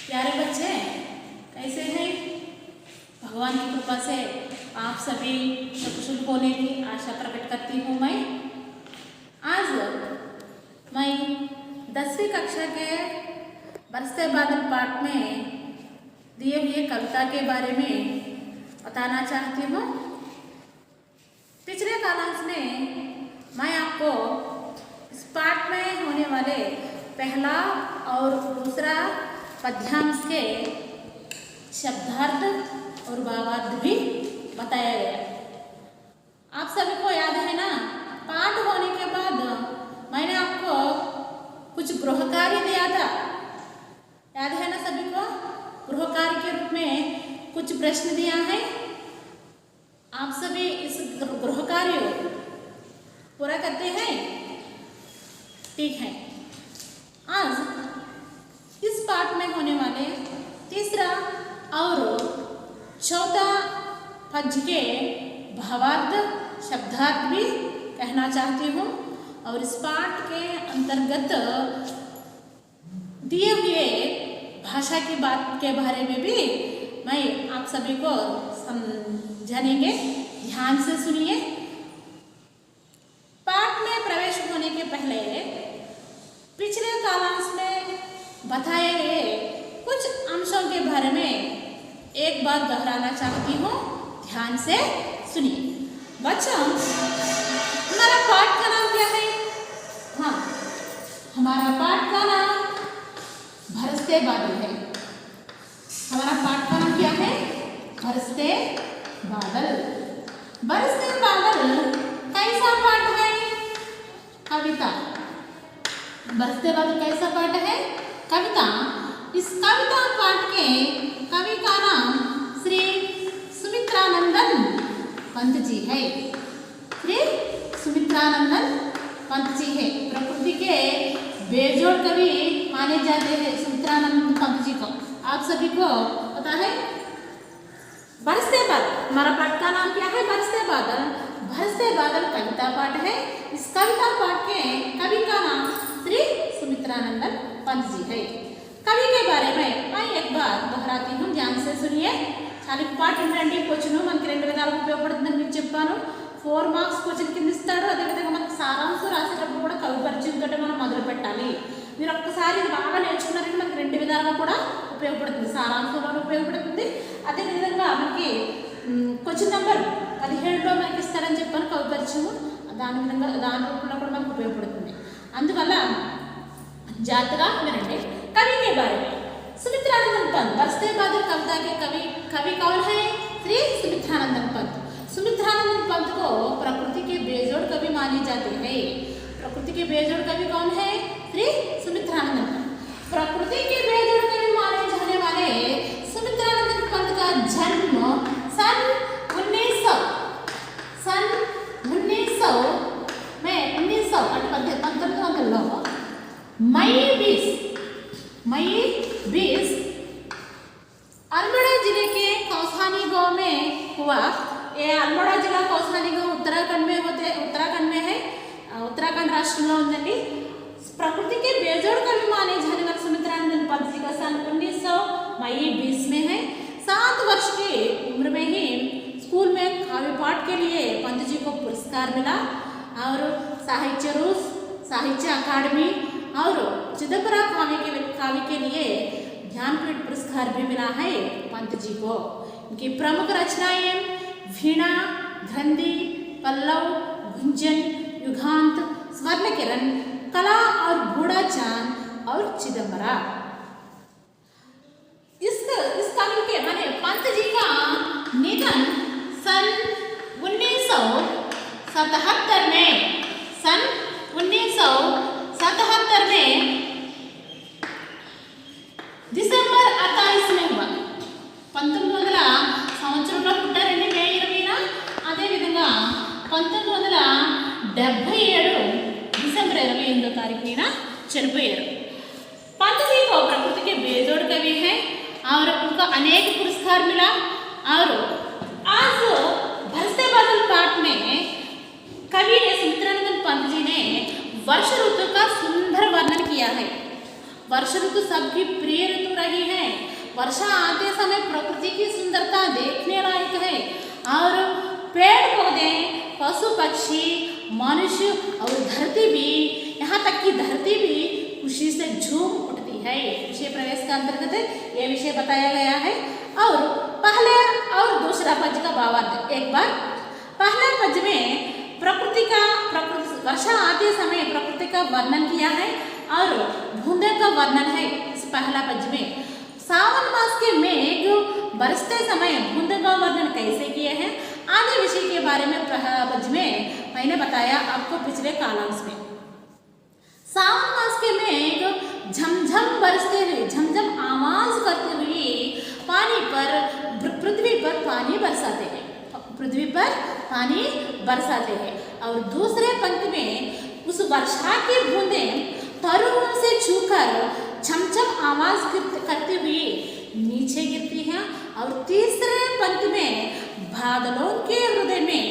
प्यारे बच्चे कैसे हैं? भगवान की कृपा से आप सभी कुशल होने की आशा प्रकट करती हूँ। मैं आज 10वीं कक्षा के बरसते बादल पाठ में दिए हुए कविता के बारे में बताना चाहती हूँ। पिछले कालांश में मैं आपको इस पाठ में होने वाले पहला और दूसरा पद्यांश के शब्दार्थ और भावार्थ भी बताया गया। आप सभी को याद है ना, पाठ होने के बाद मैंने आपको कुछ गृह कार्य दिया था। याद है ना सभी को? गृह कार्य के रूप में कुछ प्रश्न दिया है। आप सभी इस गृह कार्य पूरा करते हैं? ठीक है। आज इस पाठ में होने वाले तीसरा और चौथा पद्य के भावार्थ शब्दार्थ भी कहना चाहती हूँ और इस पाठ के अंतर्गत दिए हुए भाषा की बात के बारे में भी मैं आप सभी को समझाएंगे। ध्यान से सुनिए। पाठ में प्रवेश होने के पहले पिछले कालांश में बताए गए कुछ अंशों के बारे में एक बार दोहराना चाहती हूँ। ध्यान से सुनिए। बच्चों, हमारा पाठ का नाम क्या है? हाँ, हमारा पाठ का नाम बरसते बादल है। हमारा पाठ का नाम क्या है? बरसते बादल। बरसते बादल कैसा पाठ है? कविता। बरसते बादल कैसा पाठ है? कविता। इस कविता पाठ के कवि का नाम श्री सुमित्रानंदन पंत जी है। श्री सुमित्रानंदन पंत जी है। प्रकृति के बेजोड़ कवि माने जाते हैं सुमित्रानंदन पंत जी को। आप सभी को पता है? बरसते बादल, हमारा पाठ का नाम क्या है? बरसते बादल। बरसते बादल कविता पाठ है। इस कविता पाठ के कवि का नाम श्री सुमित्रानंदन पंत जी है। कवि के बारे में मैं एक बार दोहराती हूँ। ध्यान से सुनिए। చాలా ఇంపార్టెంట్ క్వశ్చన్ మనకి రెండు విధాలుగా ఉపయోగపడుతుందని మీకు చెప్పాను। 4 మార్క్స్ క్వశ్చన్ కింద ఇస్తాడు। అదేవిధంగా మనకి సారాంశం రాసేటప్పుడు కూడా కవి పరిచయంతో మనం మొదలు పెట్టాలి। మీరు ఒక్కసారి ఇది బాగా నేర్చుకున్నారంటే మనకి రెండు విధాలుగా కూడా ఉపయోగపడుతుంది। సారాంశంలో ఉపయోగపడుతుంది, అదేవిధంగా మనకి క్వశ్చన్ నెంబర్ 17లో మనకి ఇస్తారని చెప్పాను కవి పరిచయం। దాని విధంగా దాని రూపంలో కూడా మనకు ఉపయోగపడుతుంది। అందువల్ల జాగ్రత్తగా వినండి। कवि के बारे में सुमित्रानंदन पंत। बरसते बादल कविता के कवि कौन है? श्री सुमित्रानंदन पंत। सुमित्रानंदन पंत को प्रकृति के बेजोड़ कवि माने जाते हैं। प्रकृति के बेजोड़ कवि कौन है? श्री सुमित्रानंदन पंत। प्रकृति के बेजोड़ कवि माने जाने वाले सुमित्रानंदन पंत का जन्म सन 1900 में 1919 मई 20 अल्मोड़ा जिले के कौसानी गांव में हुआ। ये अल्मोड़ा जिला कौसानी गांव उत्तराखंड में है। उत्तराखंड राष्ट्र में ఉందండి। प्रकृति के बेजोड़ कवि माने जाने वाले सुमित्रानंदन पंत जी का सन 1900 मई 20 में है। 7 वर्ष की उम्र में ही स्कूल में काव्य पाठ के लिए पंत जी को पुरस्कार मिला और साहित्य रूस, साहित्य अकादमी और चिदंबरा काव्य के लिए ज्ञानपीठ पुरस्कार भी मिला है पंत जी को। इनकी प्रमुख रचनाएं वीणा, ग्रंथि, पल्लव, गुंजन, युगांत, स्वर्ण किरण, कला और बूढ़ा चांद और चिदंबरा। इस कवि के माने पंत जी का निधन सन 1977 में 1977 में డిసెంబర్ 28 में हुआ। 1900 సంవత్సరంలో పుట్టారండి, మే 20న। అదేవిధంగా 1977 డిసెంబర్ 28 तारीख చనిపోయారు। पंत जी को प्रकृति के बेजोड़ कवि है और उनको अनेक पुरस्कार मिला। और आज बरसते बादल पाठ में कवि ने सुमित्रानंदन पंत जी ने वर्ष ऋतु का सुंदर वर्णन किया है। वर्षा ऋतु सबकी प्रिय ऋतु रही है। वर्षा आते समय प्रकृति की सुंदरता देखने लायक है और पेड़ पौधे, पशु पक्षी, मनुष्य और धरती भी, यहाँ तक कि धरती भी खुशी से झूम उठती है। विषय प्रवेश का अंतर्गत ये विषय बताया गया है। और पहले और दूसरा पद्य का भावार्थ एक बार। पहले पद्य में प्रकृति वर्षा आते समय प्रकृति का वर्णन किया है और बूंदे का वर्णन है इस पहला पद्य में। सावन मास के मेघ बरसते समय बूंदे का वर्णन कैसे किए हैं आदि विषय के बारे में पहला पद्य में मैंने बताया आपको पिछले कालांश में। सावन मास के मेघ झमझम बरसते हुए, झमझम आवाज करते हुए पानी पर, पृथ्वी पर पानी बरसाते हैं, पृथ्वी पर पानी बरसाते हैं। और दूसरे पंक्ति में उस वर्षा की बूंदें तरुओं से छूकर छमछम आवाज करते हुए नीचे गिरती हैं। और तीसरे पंक्ति में बादलों के हृदय में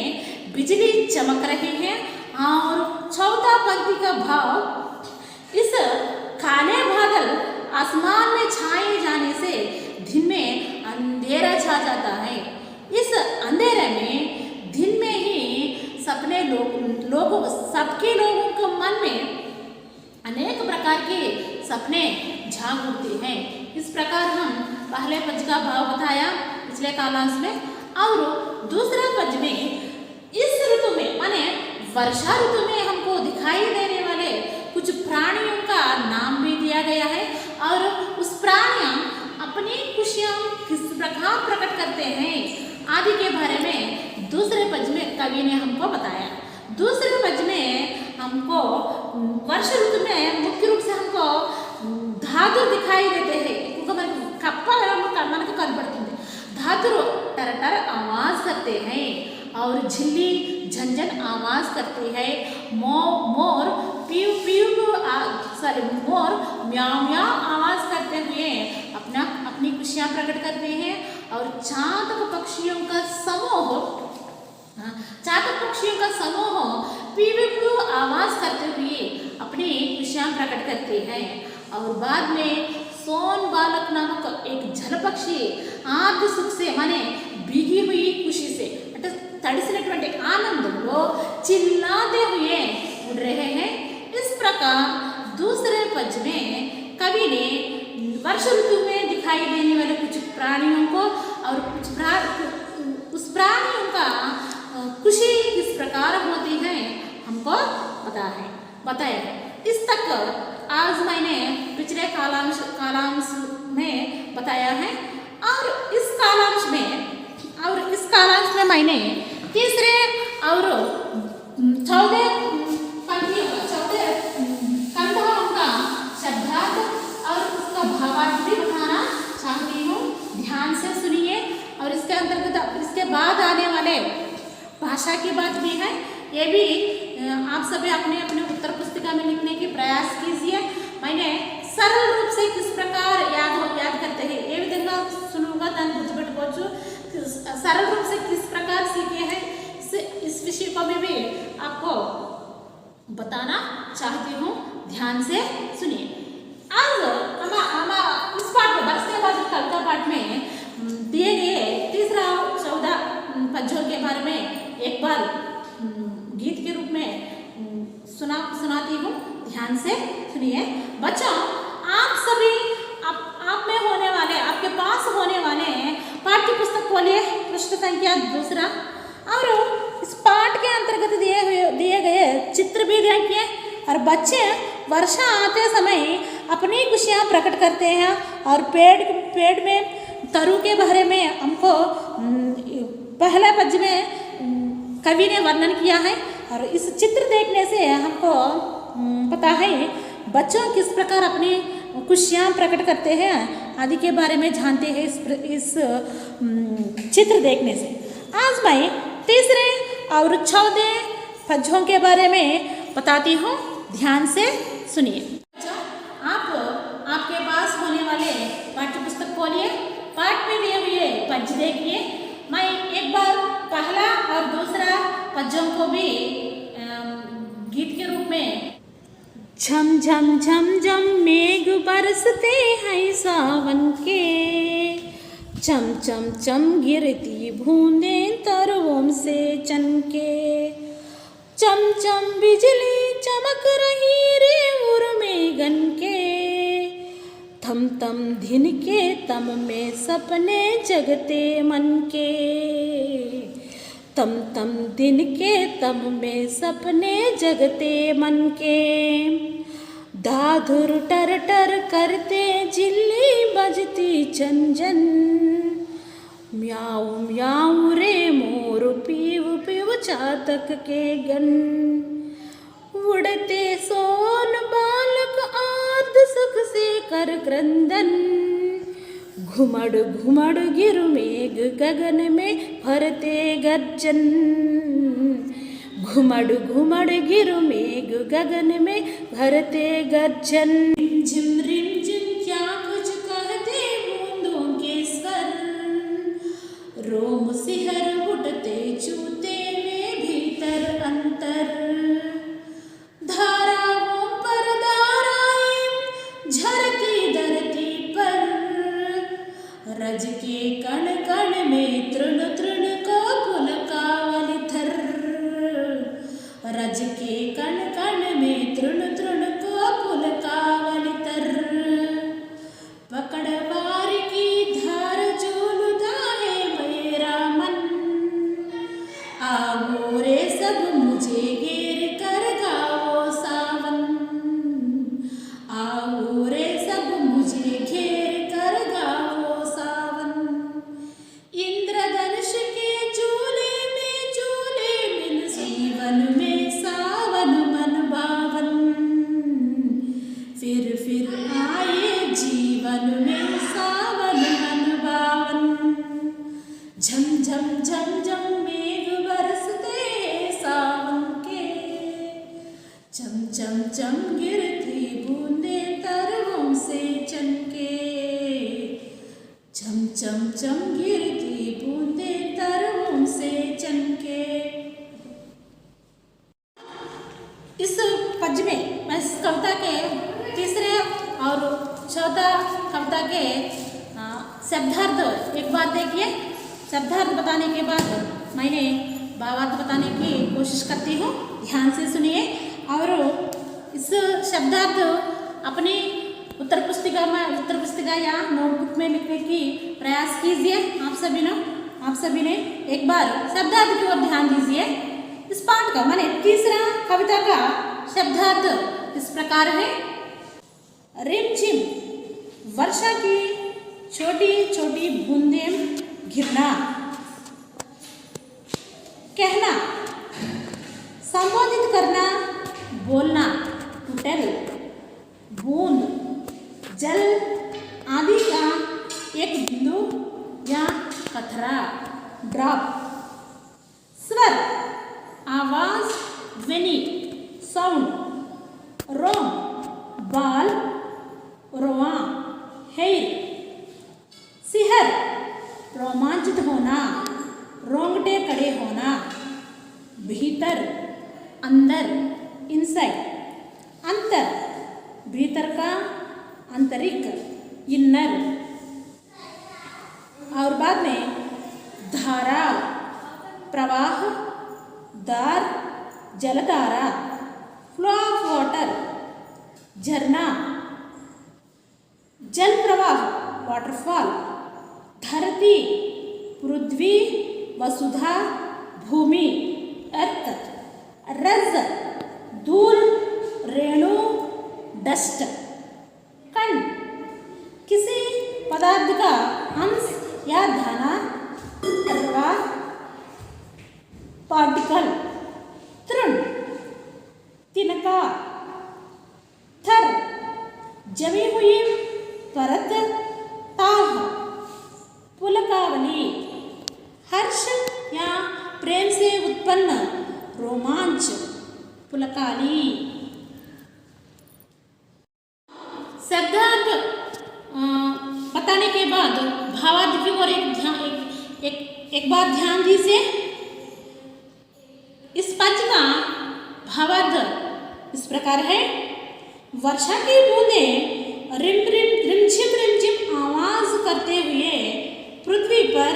बिजली चमक रही है। और चौथा पंक्ति का भाव, इस काले बादल आसमान में छाए जाने से दिन में अंधेरा छा जाता है। इस अंधेरे में दिन में ही सपने सबके लोगों के मन में अनेक प्रकार के सपने झांक उठते हैं। इस प्रकार हम पहले पद्य का भाव बताया पिछले कालांश में। और दूसरे पद्य में इस ऋतु में माने वर्षा ऋतु में हमको दिखाई देने वाले कुछ प्राणियों का नाम भी दिया गया है और उस प्राणियां अपनी खुशियां किस प्रकार प्रकट करते हैं आदि के बारे में दूसरे पद्य में कवि ने हमको बताया। दूसरे पद्य में हमको वर्षा ऋतु में मुख्य रूप से हमको धातु दिखाई देते हैं। मन को कर पड़ते हैं, धातु टर टर आवाज करते हैं और झिल्ली झंझन आवाज करती है। मोर पीव पीव मोर म्याऊ म्याऊ आवाज करते हुए अपनी खुशियां प्रकट करते हैं। और चातक पक्षियों का समूह पीव पीव आवाज करते हुए अपनी खुशियां प्रकट करते हैं। और बाद में सोन बालक नामक एक जल पक्षी आद्य सुख से माने भीगी हुई खुशी से तड़सिनటువంటి आनंदంలో चिल्लाते हुए उड़ रहे हैं। इस प्रकार दूसरे पद्य में कवि ने वर्षा ऋतु में दिखाई देने वाले कुछ प्राणियों को और उस प्राणियों का खुशी किस प्रकार होती है हमको बताया है। इस तक आज मैंने पिछले कालांश में बताया है। और इस कालांश में मैंने तीसरे और चौथे कंधाओं का शब्दार्थ और उसका भावार्थ भी बताना चाहती हूँ। ध्यान से सुनिए। और इसके अंतर्गत इसके बाद आने वाले भाषा की बात भी है, ये भी आप सभी अपने अपने उत्तर पुस्तिका में लिखने की प्रयास कीजिए। मैंने सरल रूप से किस प्रकार याद करते हैं ये विधंगा सुनूंगा दान गुजबटकोचु सरल रूप से किस प्रकार सीखे हैं इस विषय को भी आपको बताना चाहती हूँ। ध्यान से सुनिए। आज हम इस पाठ में बरसते बाद कल का पाठ में दिए गए तीसरा 14 पद्यों के बारे में एक बार गीत के रूप में सुनाती हूँ। ध्यान से सुनिए। बच्चों, आप सभी आप में होने वाले, आपके पास होने वाले पाठ्य पुस्तक खोलिए, पृष्ठ संख्या 2 और इस पाठ के अंतर्गत दिए गए चित्र भी देखिए। और बच्चे वर्षा आते समय अपनी खुशियाँ प्रकट करते हैं और पेड़ में तरु के बारे में हमको पहले पद्य में कवि ने वर्णन किया है। और इस चित्र देखने से हमको पता है बच्चों किस प्रकार अपनी खुशियाँ प्रकट करते हैं आदि के बारे में जानते हैं इस चित्र देखने से। आज मैं तीसरे और चौथे पद्यों के बारे में बताती हूँ। ध्यान से सुनिए। आपके पास होने वाले पाठ्य पुस्तक खोलिए, पाठ में दिए हुए पद्य देखिए। मैं एक बार पहला और दूसरा पद्यों को भी गीत के रूप में झम झम झम झम मेघ बरसते हैं सावन के, चम चम चम गिरती बूंदें तरवों से चनके, चम चम बिजली चमक रही रे उर्मे गन के, थम थम दिन के तम में सपने जगते मन के, तम तम दिन के तम में सपने जगते मन के, दादुर टर टर करते जिल्ली बजती झंझन, म्याऊ म्याऊ रे मोर पीव पीव चातक के गन, उड़ते सोन बालक आर्द सुख से कर क्रंदन, घुमड़ घुमड़ गिर मेघ गगन में भरते गर्जन, घुमड़ घुमड़ गिर मेघ गगन में भरते गर्जन, रिमझिम रिमझिम क्या कुछ कहते बूंदों के स्वर, रोम सिहर उठते चूते में भीतर अंतर, धाराओं पर धाराएं झरती धरती पर, रज के कण कण में तृण तृण को पुलकावली थर, रज के कण कण में तृण तृण को पुलकावली तर, पकड़वार की धार झूलता है मेरा मन, आओ रे सब मुझे घेर कर गाओ सावन, आओ रे सब मुझे घेर कर गाओ सावन, इंद्रधनुष के झूले मिल जीवन में सावन मन बावन, फिर आए जीवन में सावन मन बावन, झम झम झम झम मेघ बरसते सावन के, चम चम चम गिरती बूंदे तरवों से चनके, चम चम चम गिरती बूंदे तरवों से चनके। इस पद्य में मैं इस कविता के तीसरे और चौथा कविता के शब्दार्थ एक बार देखिए। शब्दार्थ बताने के बाद मैंने भावार्थ बताने की कोशिश करती हूँ, ध्यान से सुनिए और इस शब्दार्थ अपनी उत्तर पुस्तिका या नोटबुक में लिखने की प्रयास कीजिए। आप सभी ने एक बार शब्दार्थ की ओर ध्यान दीजिए। इस पाठ का माने तीसरा कविता का शब्दार्थ इस प्रकार है। रिमझिम वर्षा की छोटी छोटी बूंदें गिरना, कहना, संबोधित करना, बोलना, टू टेल, बूंद, जल आदि का एक बिंदु या कतरा, ड्रॉप, स्वर, आवाज, ध्वनि, साउंड, रोम, बाल, रोआ, हेयर, सिहर, रोमांचित होना, रोंगटे खड़े होना, भीतर, अंदर, इनसाइड, अंतर, भीतर का, आंतरिक, इनर, और बाद में धारा, प्रवाह, दार, जलधारा, फ्लो ऑफ वाटर, झरना, जल प्रवाह, वाटरफॉल, धरती, पृथ्वी, वसुधा, भूमि, अर्थ, रज, धूल, रेणु, डस्ट, कण, किसी पदार्थ का अंश या दाना अथवा पार्टिकल, तृण, तिनका, थर, जमी हुई परत, ताह, पुलकावली, हर्ष या प्रेम से उत्पन्न रोमांच, पुलकाली। शब्दार्थ बताने के बाद भावार्थ की ओर एक बार ध्यान दीजिए। इस पद्य का भावार्थ इस प्रकार है। वर्षा की बूंदें रिमझिम आवाज करते हुए पृथ्वी पर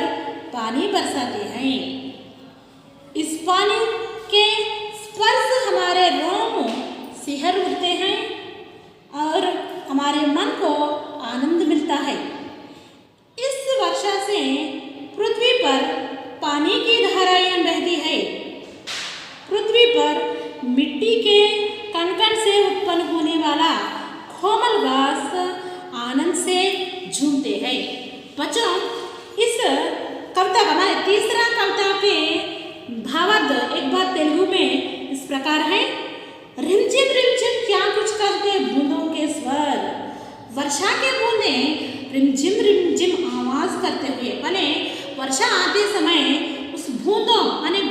पानी बरसाते हैं। इस पानी के स्पर्श हमारे रोम सिहर उठते हैं और हमारे मन को आनंद मिलता है। इस वर्षा से पृथ्वी पर पानी की धाराएं बहती है। पृथ्वी पर मिट्टी के कण-कण से उत्पन्न होने वाला कोमल घास आनंद से झूमते हैं। बच्चों, इस कविता का हमारे तीसरा कविता के भावार्थ एक बार तेलुगु में इस प्रकार है। रिमझिम क्या कुछ कहते बूंदों के स्वर। वर्षा के बूंदें रिमझिम आवाज करते हुए माने वर्षा आते समय उस बूंदों माने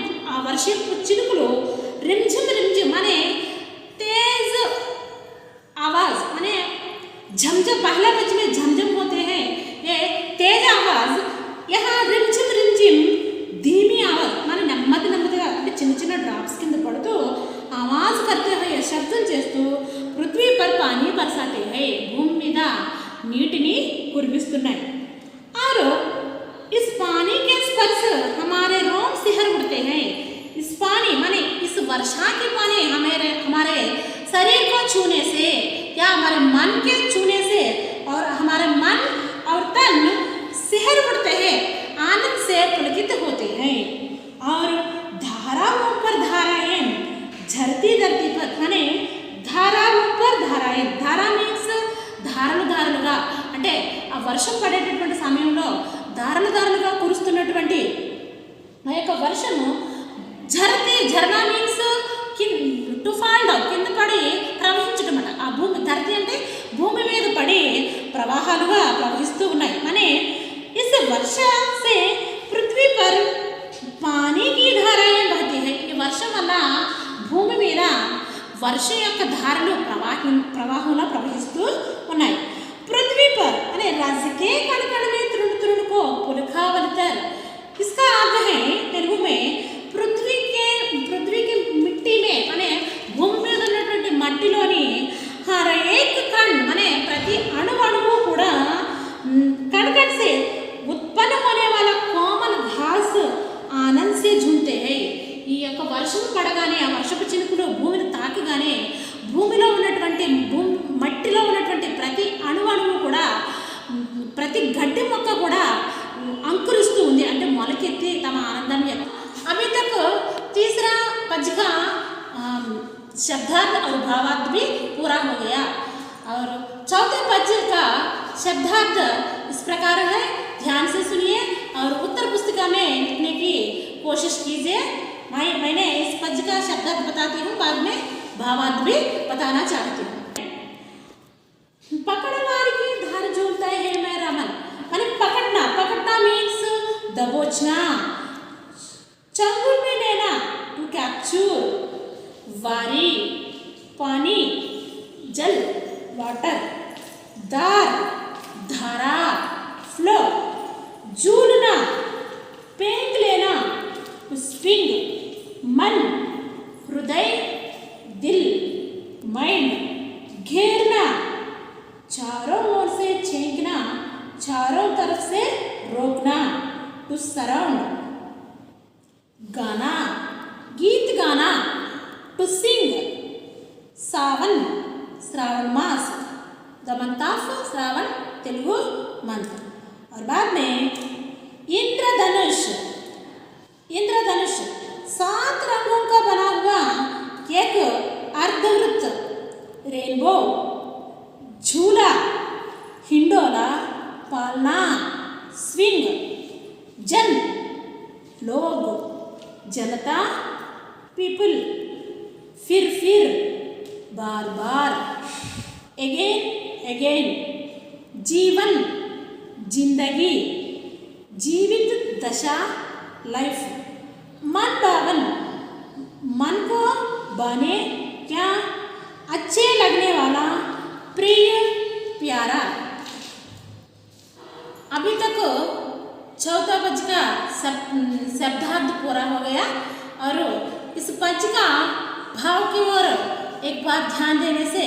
వర్షపు చినుకులు रिमझिम माने तेज आवाज माने झमझम, पहला बज में झमझम होते हैं, ये तेज आवाज। यहाँ रिमझिम धीमी आवाज माने నెమ్మదిగా అంటే చిన్న డ్రాప్స్ కింద పడుతూ आवाज करते हुए శబ్దం చేస్తూ पृथ्वी पर पानी बरसाते हैं, భూమి మీద నీటిని కురిపిస్తున్నాయి। और इस पानी के स्पर्श हमारे रोम सिहर उठते हैं। इस पानी माने इस वर्षा के पानी हमारे शरीर को छूने से या हमारे मन के छूने से और हमारे मन और तन सिहर उठते हैं, आनंद से पुलकित होते हैं। और धाराओं पर धाराएं झरती धरती पर माने धाराओं पर धाराएं, धारा मीन्स ధారలుగా అంటే ఆ వర్షం పడేటటువంటి సమయంలో ధారలుగా కురుస్తున్నటువంటి ఆ యొక్క వర్షము झरना మీన్స్ టు ఫాల్ డౌన్, కింద పడి ప్రవహించడం అన్నమాట। ఆ భూమి ధరతి అంటే భూమి మీద పడి ప్రవాహాలుగా ప్రవహిస్తూ ఉన్నాయి। माने इस वर्षा से पृथ्वी पर पानी की धाराएं बहती है। ఈ వర్షం వల్ల భూమి మీద वर्ष యొక్క ధారలు ప్రవాహంలో ప్రవహిస్తూ ఉన్నాయి। पृथ्वी पर अने राज्य के कण-कण में तृण को पुलकावलितर, इसका अर्थ है तेलुगु में पृथ्वी के मिट्टी में माने भूमि మీద ఉన్నటువంటి మట్టిలోని हर एक कण माने प्रति अणुవు కూడా कण-कण से उत्पन्न होने वाला कोमल घास आनंद से झूमते हैं। ఈ యొక్క వర్షం పడగానే ఆ వర్షపు చినుకులు భూమిని తాకగానే భూమిలో ఉన్నటువంటి మట్టిలో ఉన్నటువంటి ప్రతి అణువు కూడా ప్రతి గడ్డి మొక్క కూడా అంకురిస్తూ ఉంది, అంటే మొలకెత్తి తమ ఆనందాన్ని अभी तक तीसरा पद्य का शब्दार्थ और भावार्थ भी पूरा हो गया और चौथे पद्य का शब्दार्थ इस प्रकार है। ध्यान से सुनिए और उत्तर पुस्तिका में लिखने की कोशिश कीजिए। मैंने इस पद्य का शब्दार्थ बताती हूँ, बाद में भावार्थ भी बताना चाहती हूँ। पकड़वार की धार झूलता है मेरा मन माने पकड़ना मीन्स दबोचना, चंगुल में लेना टू कैप्चर, वारी पानी जल वाटर, दार धारा फ्लो, झूलना पेंग लेना स्विंग, मन हृदय दिल माइंड, घेरना चारों ओर से छेंकना, चारों तरफ से रोकना to surround, gaana geet gaana to sing, Sawan Shravan maas the month of Shravan Telugu month. और बाद में इंद्रधनुष 7 रंगों का बना हुआ एक अर्धवृत्त, रेनबो, झूला, हिंडोला, पालना, स्विंग, जन लोग, जनता पीपल, फिर बार अगेन, जीवन जिंदगी, जीवित दशा लाइफ, मन भावन मन को बने क्या अच्छे लगने वाला, प्रिय प्यारा। अभी तक चौथा पद्य का शब्दार्थ पूरा हो गया और इस पद्य का भाव की ओर एक बार ध्यान देने से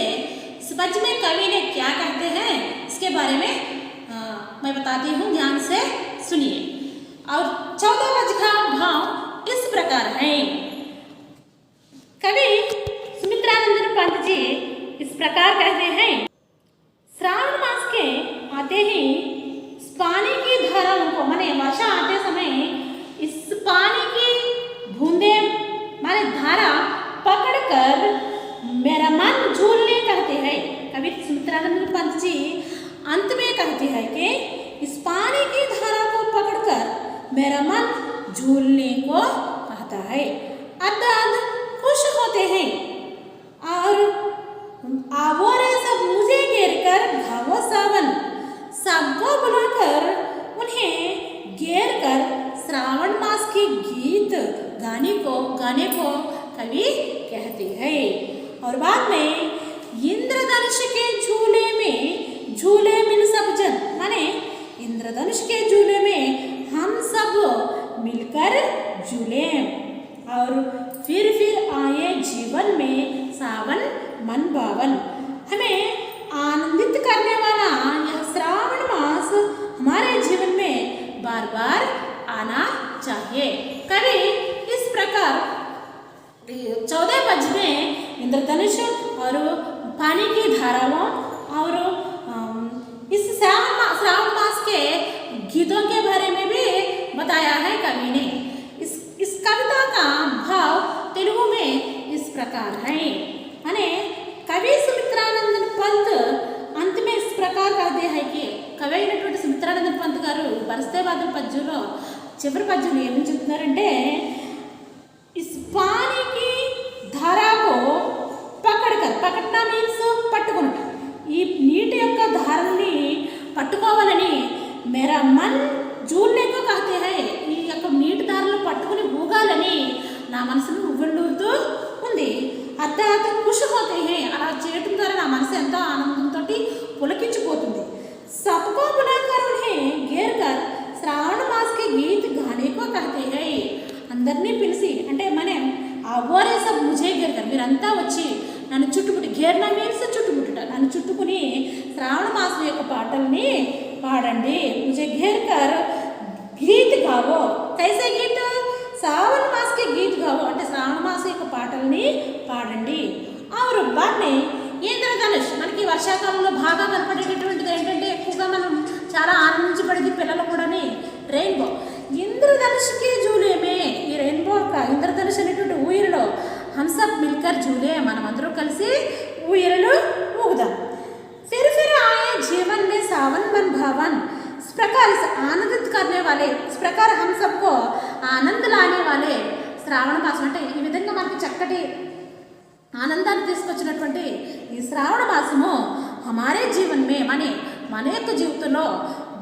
इस पद्य में कवि ने क्या कहते हैं इसके बारे में मैं बताती हूँ, ध्यान से सुनिए। और 14 पद्य का भाव इस प्रकार है। कवि सुमित्रानंद पंत जी इस प्रकार कहते हैं, श्रावण मास के आते ही इस पानी की धाराओं को, माने वर्षा आते समय इस पानी की बूंदे माने धारा पकड़कर मेरा मन झूलने कहते हैं। कवि सुमित्रानंद पंत जी अंत में कहते हैं कि इस पानी की धारा को पकड़कर मेरा मन झूलने को कहता है, अर्थात खुश होते हैं। और आवारे सब मुझे घेर कर घावो सावन, सबको बुलाकर उन्हें घेर कर श्रावण मास के गीत गाने को कवि कहते हैं। और बाद में इंद्रधनुष के झूले में झूले मिल सब जन, माने इंद्रधनुष के झूले में हम सब मिलकर झूले। और फिर आए जीवन में सावन मन भावन, हमें आनंदित करने वाला यह श्रावण मास हमारे जीवन में बार बार आना चाहिए। कवि इस प्रकार 14 पद्य में इंद्रधनुष और पानी की धाराओं और इस श्रावण मास के गीतों के बारे में भी बताया है कवि ने। इस कविता का भाव तेलुगु में इस प्रकार है। माने कवि सुमित्रानंद पंत अंत में इस प्रकार कहते हैं कि कवि అయినటువంటి సుమిత్రానంద పంత్ గారు బరస్తే బాదల పద్యంలో చివరి పద్యంలో ఏమని చెప్తున్నారంటే, इस पानी की धारा को पकड़कर, पकड़ना मीन्स పట్టుకొనుట, ఈ నీటి యొక్క ధారల్ని పట్టుకోవాలని मेरा मन झूलने को कहते हैं, ఈ యొక్క నీటి ధారలు పట్టుకుని ఊగాలని నా మనసును ఉవ్విళ్ళూరుతూ ఉంది। అర్థాత్ ఖుష్ హోతే హై, అలా చేయటం ద్వారా నా మనసు ఎంతో ఆనందంతో పులకించిపోతుంది। सबको बुलाकर उन्हें घेर कर श्रावण मास के गीत गाने को कहते हैं, అందరినీ పిలిచి అంటే మన అవోరే సబ్ ముझे घेर कर, మీరంతా వచ్చి నన్ను చుట్టుముట్టి, घेरना మీన్స్ చుట్టుముట్టుట, నన్ను చుట్టుకుని శ్రావణ మాసం యొక్క పాటల్ని పాడండి। मुझे घेर कर गीत गावो, कैसे गीत, सावन मास के गीत गावो అంటే శ్రావణ మాసం యొక్క పాటల్ని పాడండి। और बाद में ఇంద్రధనుష్ మనకి వర్షాకాలంలో బాగా కనపడేటటువంటిది ఏంటంటే, ఎక్కువగా మనం చాలా ఆనందించబడేది పిల్లలు కూడాని రెయిన్బో। ఇంద్రధనుష్ కి झूले में, ఈ రెయిన్బో యొక్క ఇంద్రధనుష్ అనేటువంటి ఊయలలో हम सब मिलकर झूले, మనం అందరూ కలిసి ఊయలలో ఊగుదాం। फिर आए जीवन में सावन मन भावन, इस प्रकार इस आनंदित करने वाले, इस प्रकार हम सबको आनंद लाने वाले శ్రావణ మాసం అంటే ఈ విధంగా మనకి చక్కటి ఆనందాన్ని తీసుకొచ్చినటువంటి ఈ శ్రావణ మాసము हमारे जीवन में మన యొక్క జీవితంలో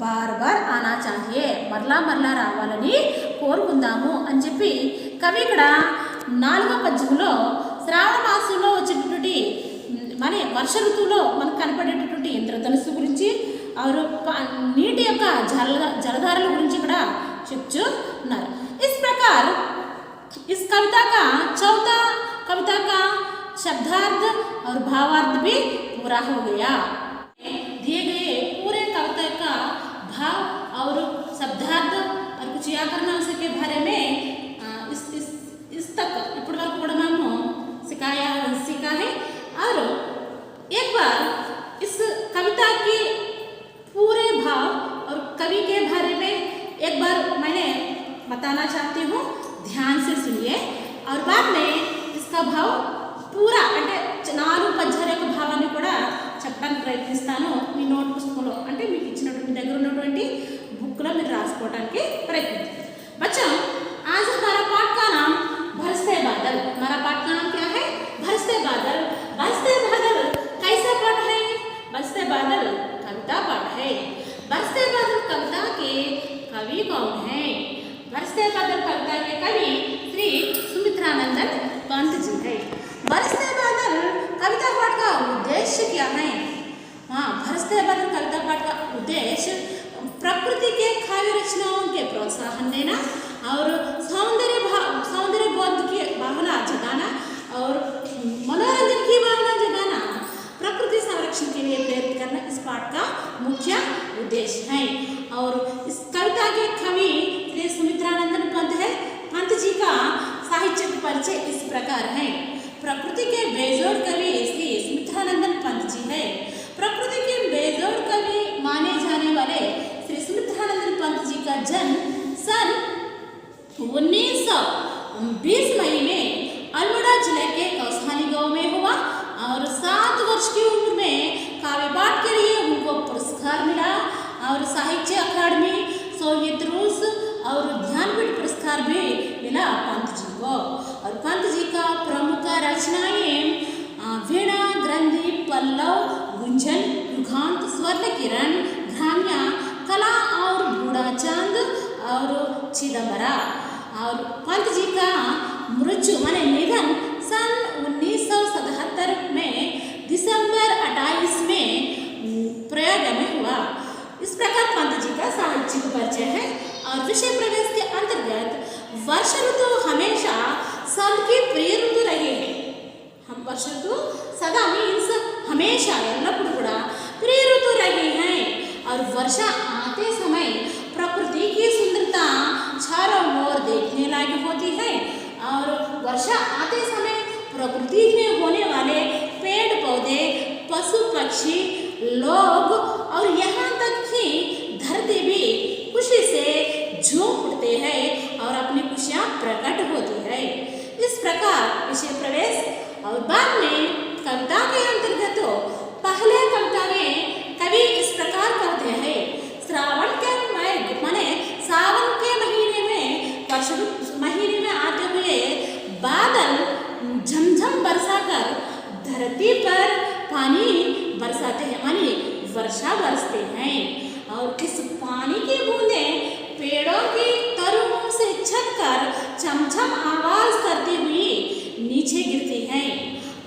బార్ బార్ ఆనా చాహియే, మరలా రావాలని కోరుకుందాము అని చెప్పి కవి ఇక్కడ 4వ పద్యంలో శ్రావణ మాసంలో వచ్చేటటువంటి మన వర్ష ఋతువులో మనకు కనపడేటటువంటి ఇంద్రధనుస్సు గురించి, నీటి యొక్క జలధారల గురించి కూడా చెప్తూ ఉన్నారు। इस प्रकार इस कविता का चौथा कविता का शब्दार्थ और भावार्थ भी पूरा हो गया। दिए गए पूरे कविता का भाव और शब्दार्थ और कुछ व्याकरण के बारे में इस तक इప్పటి వరకు కూడా మనము सीखा है। और एक बार इस कविता के पूरे भाव और कवि के बारे में एक बार मैंने बताना चाहती हूँ, ध्यान से सुनिए। और बाद में इसका भाव पूरा అంటే 4 పద్యాల యొక్క భావాన్ని కూడా చెప్పడానికి ప్రయత్నిస్తాను। మీ నోట్ పుస్తకంలో అంటే మీకు ఇచ్చినటువంటి దగ్గర ఉన్నటువంటి బుక్లో మీరు రాసుకోవడానికి ప్రయత్నించండి। बच्चों, आज हमारा पाठ का नाम बरसते बादल। हमारा पाठ का नाम क्या है? बरसते बादल। बरसते बादल कैसा पाठ है? बरसते बादल कविता पाठ है। बरसते बादल कविता के कवि कौन है? बरसते बादल कविता के कवि श्री सुमित्रानंद पंत जी है। बरसते बादल कविता पाठ का उद्देश्य क्या है? हाँ, बरसते बादल कविता पाठ का उद्देश्य प्रकृति के काव्य रचनाओं के प्रोत्साहन देना और सौंदर्य बोध की भावना जगाना और मनोरंजन की भावना जगाना, प्रकृति संरक्षण एक्शन के लिए प्रेरित करना इस पाठ का मुख्य उद्देश्य है। और इस कविता के कवि श्री सुमित्रानंदन पंत जी का साहित्यिक परिचय इस प्रकार है। प्रकृति के बेजोड़ कवि श्री सुमित्रानंदन पंत जी है। प्रकृति के बेजोड़ कवि माने जाने वाले श्री सुमित्रानंदन पंत जी का जन्म सन 1920 मई में अल्मोड़ा जिले के कौसानी गांव में हुआ और 7 वर्ष की उम्र में काव्य पाठ के लिए उनको पुरस्कार मिला और साहित्य अकादमी, सोवियत रूस और ज्ञानपीठ पुरस्कार भी मिला पंत जी को। और पंत जी का प्रमुख रचनाएं वीणा, ग्रंथि, पल्लव, गुंजन, युगांत, स्वर्ण किरण, ग्राम्या, कला और बूढ़ा चांद और चिदंबरा। और पंत जी का मृत्यु माने निधन सन 1977 में दिसंबर 28 में प्रयाग में हुआ। इस प्रकार पंत जी का साहित्यिक परिचय है। और विषय प्रवेश के अंतर्गत वर्ष ऋतु हमेशा सबकी प्रिय ऋतु रही है। हम वर्ष ऋतु सदा मीन्स हमेशा एल्लपुडू प्रिय ऋतु रही है। और वर्षा आते समय प्रकृति की सुंदरता चारों ओर देखने लायक होती है। और वर्षा आते समय प्रकृति में होने वाले पेड़ पौधे, पशु पक्षी, लोग और यहाँ तक कि धरती भी खुशी से झूम उठते हैं और अपनी खुशियाँ प्रकट होती है। इस प्रकार विषय प्रवेश और बाद में कविता के अंतर्गत पहले कविता में कवि इस प्रकार करते हैं। श्रावण के माने सावन के महीने में वर्ष महीने में आते हुए बादल झमझम बरसा कर धरती पर पानी बरसाते हैं, मानी वर्षा बरसते हैं। और इस पानी की बूंदें पेड़ों की तरुओं से छटकर चमचम आवाज करती हुई नीचे गिरती हैं।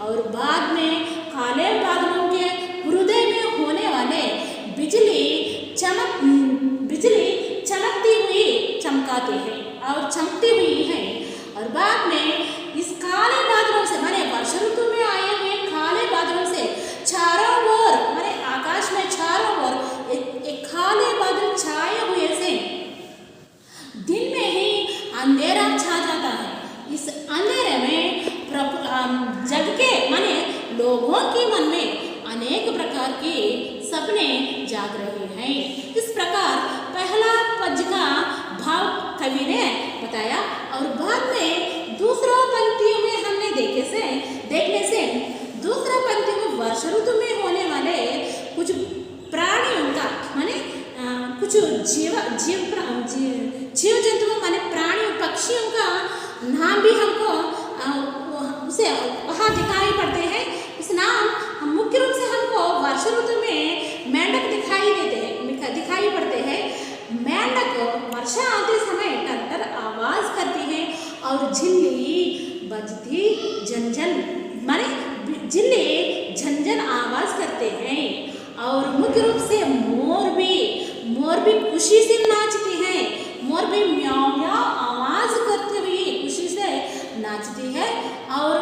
और बाद में काले बादलों के हृदय में होने वाले बिजली चमकती हुई चमकाते हैं और चमकती हुई है। और बाद में इस काले बादलों से माने वर्ष ऋतु में आए हुए काले बादलों से चारों ओर माने आकाश में चारों ओर एक काले बादल छाए हुए से दिन में ही अंधेरा छा जाता है। इस अंधेरे में जग के माने लोगों के मन में अनेक प्रकार के सपने जाग रहे हैं। इस प्रकार पहला पद्य का भाव कवि ने बताया। और बाद में दूसरा पंक्तियों में हमने देखने से दूसरा पंक्ति में वर्ष ऋतु में होने वाले कुछ प्राणियों का माने कुछ जीव जंतुओं माने प्राणियों पक्षियों का नाम भी हमको उसे वहाँ दिखाई पड़ते हैं। इस नाम मुख्य रूप से हमको वर्ष ऋतु में मेंढक दिखाई पड़ते हैं। मेंढक वर्षा आते समय टरटर आवाज करती है और झिल्ली बजती झंझन माने झिल्ली झंझन आवाज करते हैं। और मुख्य रूप से मोर भी खुशी से नाचती है। मोर भी म्याऊ म्याऊ आवाज करते हुए खुशी से नाचती है। और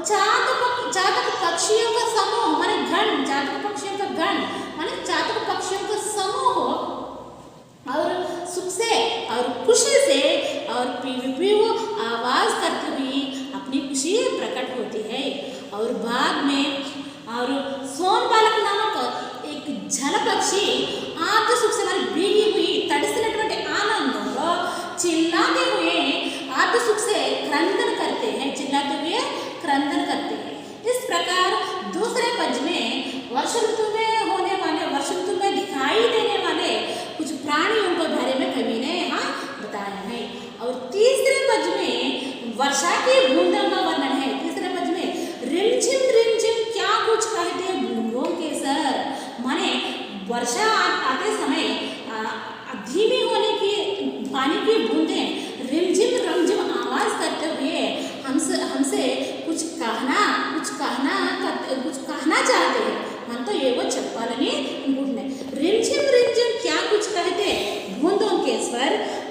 चातक पक्षियों का समूह माने गण, चातक पक्षियों का गण माने चातक पक्षियों का समूह और सुख से और खुशी से और पीव आवाज करते हुए अपनी खुशी प्रकट होती है। और बाद में और सोन बालक नामक एक जल पक्षी आत्म सुख से भीगी हुई तड़सिनటువంటి आनंदంలో चिल्लाते हुए आत्म सुख से क्रंदन करते हैं, चिल्लाते हुए क्रंदन करते हैं। इस प्रकार दूसरे पद्य में वर्ष ऋतु में होने वाले वर्ष ऋतु में दिखाई देने वाले कुछ प्राणियों के बारे में कवि ने यहाँ बताया है। और तीसरे पद्य में वर्षा की बूंदों का वर्णन है। तीसरे पद्य में रिमझिम क्या कुछ कहते बूंदों के सर माने वर्षा आते समय धीमी होने की पानी की बूंदें रिमझिम आवाज करते हुए हमसे कुछ कहना चाहते हैं। मन तो ये वो చెప్పాలని అనుకుంటున్నాయి। रिमझिम क्या कुछ कहते बूंदों के स्वर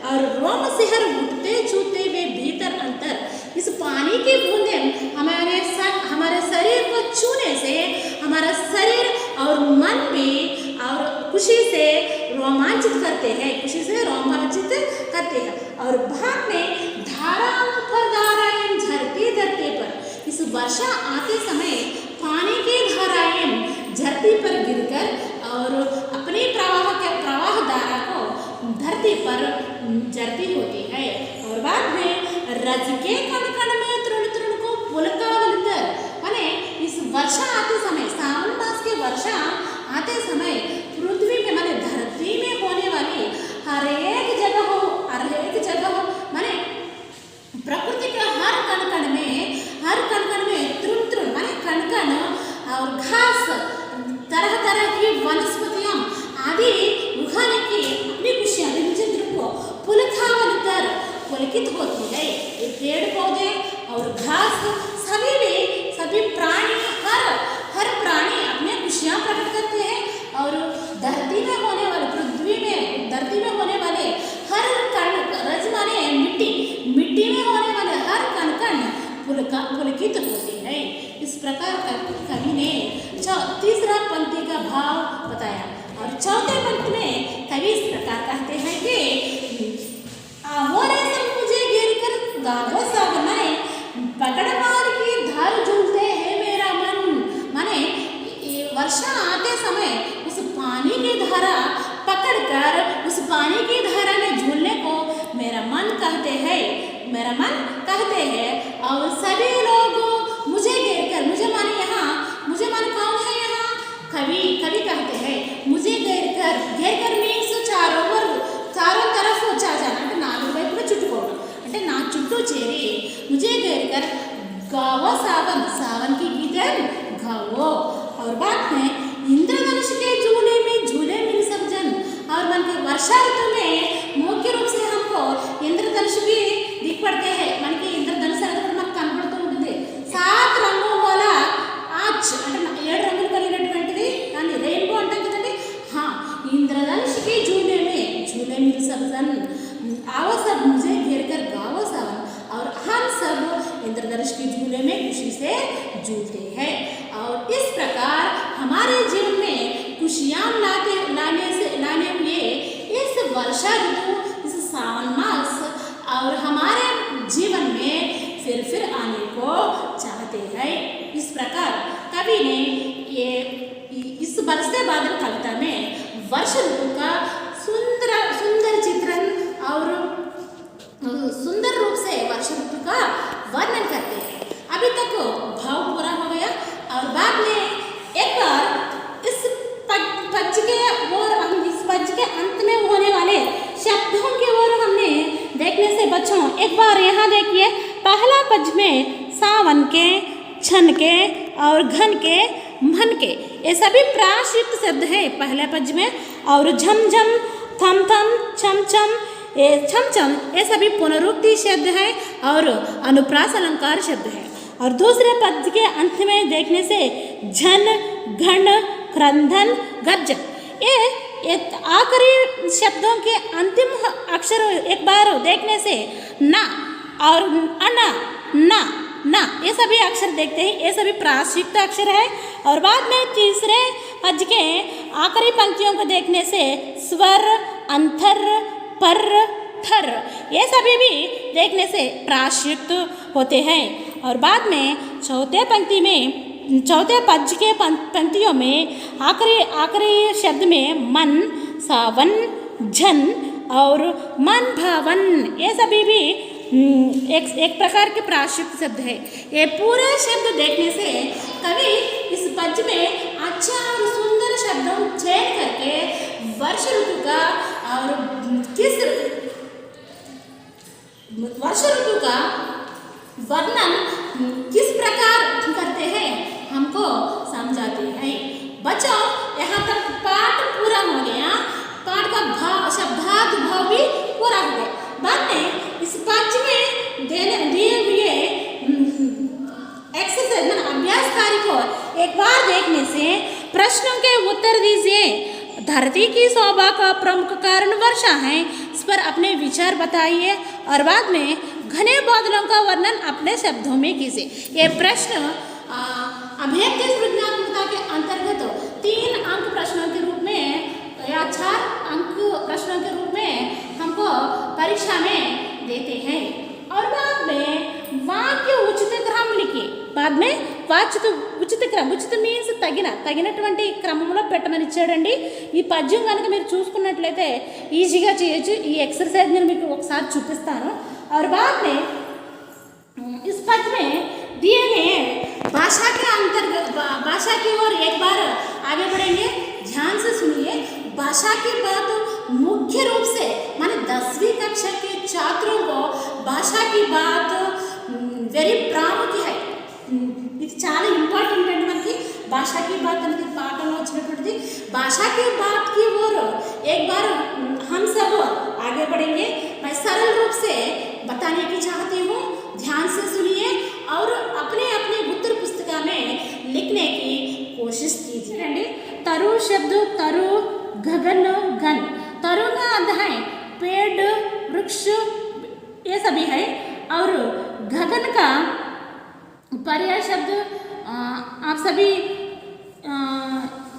और रोम सिहर उठते छूते हुए भीतर अंतर। इस पानी की बूंदें हमारे शरीर को छूने से हमारा शरीर और और मन भी और खुशी से रोमांचित करते हैं, खुशी से रोमांचित करते हैं। और बाद में धाराओं पर धाराएं झरती धरती पर, इस वर्षा आते समय पानी की धाराएं धरती पर गिरकर और अपनी प्रवाह धारा को धरती पर जरती होती है। और बाद में रज के कण कण में तृण तृण को पुलकावलितर, माने इस वर्षा आते समय, सावन मास की वर्षा आते समय पृथ्वी में माने धरती में होने वाली हर एक जगह हो माने प्रकृति के हर कण कण में तृण तृण माने कण कण और घास, तरह तरह की वनस्पतियां आदि उगाने की अपनी खुशियां को पुलकावलितर पुलकित होती है। ये पेड़ पौधे और घास सभी प्राणी हर प्राणी अपने खुशियां प्रकट करते हैं। और धरती में होने वाले धरती में होने वाले हर कण, रज माने मिट्टी में होने वाले हर कण कण पुलकित होते हैं। इस प्रकार कवि ने तीसरा पंक्ति का भाव बताया। और चौथे पंक्ति में कवि इस प्रकार कहते हैं कि आवोरे सब मुझे गिर कर गावो सब, माने पकड़वार की धार झूलते है मेरा मन, माने वर्षा आते समय उस पानी की धारा पकड़कर उस पानी की धारा में झूलने को मेरा मन कहते हैं। और सभी लोग मुझे घेर कर, मुझे माने कौन है यहाँ? कवि कहते हैं मुझे घेर कर मीन्स चारों तरफ వచ్చా అంటే నాలుగు వైపులా చుట్టుకోవడం, అంటే నా చుట్టూ చేరి मुझे घेर कर गावो सावन की गीतन गावो। और बाद में इंद्रधनुष के झूले मिल सब जन, और मन के वर्षा ऋतु में मुख्य रूप से हमको इंद्रधनुष भी दिख पड़ते हैं। मन के इंद्रधनुष అనేది మనకు కనబడుతూ ఉంటుంది। 7 రంగుల వల్ల ఆచ్ అంటే 7 రంగులు కలిగినటువంటిది దాన్ని రెయిన్బో అంటాం కదండి। इंद्रधनुष के झूले मिल सब जन, आओ सब मुझे घेर कर गाओ सावन, और हम सब इंद्रधनुष के झूले में खुशी से झूलते हैं। और इस प्रकार हमारे जीवन में खुशियाँ लाने हुए इस वर्षा ऋतु, इस सावन मास और हमारे जीवन में फिर आने को चाहते हैं। इस प्रकार कवि ने ये इस बरसते बादल कविता में वर्षा ऋतु का सुंदर चित्रण और सुंदर रूप से वर्षा ऋतु का वर्णन करते हैं। अभी तक भाव पूरा हो गया। और बाद में एक बार इस पद्य के अंत में होने वाले शब्दों की ओर हमने देखने से बच्चों एक बार यहाँ देखिए, पहला पद्य में सावन के, छन के और घन के, मन के, ये सभी प्राश्रित शब्द हैं पहले पद्य में। और झम झम, थम थम, छम छम, ये सभी पुनरुक्ति शब्द है और अनुप्रास अलंकार शब्द है। और दूसरे पद्य के अंत में देखने से झन, घन, क्रंदन, गर्जन, ये आखिरी शब्दों के अंतिम अक्षर एक बार देखने से ना और अना, ना ये सभी अक्षर देखते हैं, ये सभी प्राश्रित अक्षर है। और बाद में तीसरे पद्य के आखिरी पंक्तियों को देखने से स्वर, अंतर, पर, थर, ये सभी भी देखने से प्राश्रित होते हैं। और बाद में चौथे पद्य के पंक्तियों में आखिरी शब्द में मन, सावन, झन और मन भावन, ये सभी भी एक प्रकार के प्राश्रित शब्द है। ये पूरे शब्द देखने से कवि इस पद्य में अच्छा और सुंदर शब्दों चयन करके वर्षा ऋतु का और वर्षा ऋतु का वर्णन किस प्रकार करते हैं हमको समझाते हैं। बच्चों यहाँ तक पाठ पूरा हो गया, पाठ का शब्दार्थ भाव भी पूरा हो गया। बाद में इस पद्य में दिए हुए एक्सरसाइज अभ्यास कार्य को एक बार देखने से प्रश्नों के उत्तर दीजिए। धरती की शोभा का प्रमुख कारण वर्षा है, इस पर अपने विचार बताइए। और बाद में घने बादलों का वर्णन अपने शब्दों में कीजिए। ये प्रश्न अभिव्यक्ति सृजनात्मकता के अंतर्गत 3 अंक प्रश्नों के रूप में या 4 अंक प्रश्नों के रूप में हमको परीक्षा में देते हैं। और बाद में वाक्य उचित क्रम लिखिए। बाद में వాచ్యత ఉచిత క్రమం, ఉచిత మీన్స్ తగినటువంటి క్రమంలో పెట్టమని ఇచ్చాడండి। ఈ పద్యం కనుక మీరు చూసుకున్నట్లయితే ఈజీగా చేయొచ్చు। ఈ ఎక్సర్సైజ్ నేను మీకు ఒకసారి చూపిస్తాను। और बाद में इस पद में दिए गए भाषा के अंतर्गत भाषा की ओर एक बार आगे बढ़ेंगे, ध्यान से सुनिए। भाषा की बात मुख्य रूप से माने 10वीं कक्षा के छात्रों को भाषा की बात वेरी प्रामुख्य है। ఇది చాలా ఇంపార్టెంట్ అండి మనకి। భాషా की बात అనేది పాఠంలో వచ్చినటువంటిది। भाषा की बात की ओर एक बार हम सब आगे बढ़ेंगे। मैं सरल रूप से बताने की चाहती हूँ, ध्यान से सुनिए और अपने अपने उत्तर पुस्तिका में लिखने की कोशिश कीजिए। तरु शब्द तरु गगन गन, तरु का अर्थ है पेड़ वृक्ष ये सभी है। और गगन का पर्याय शब्द आप सभी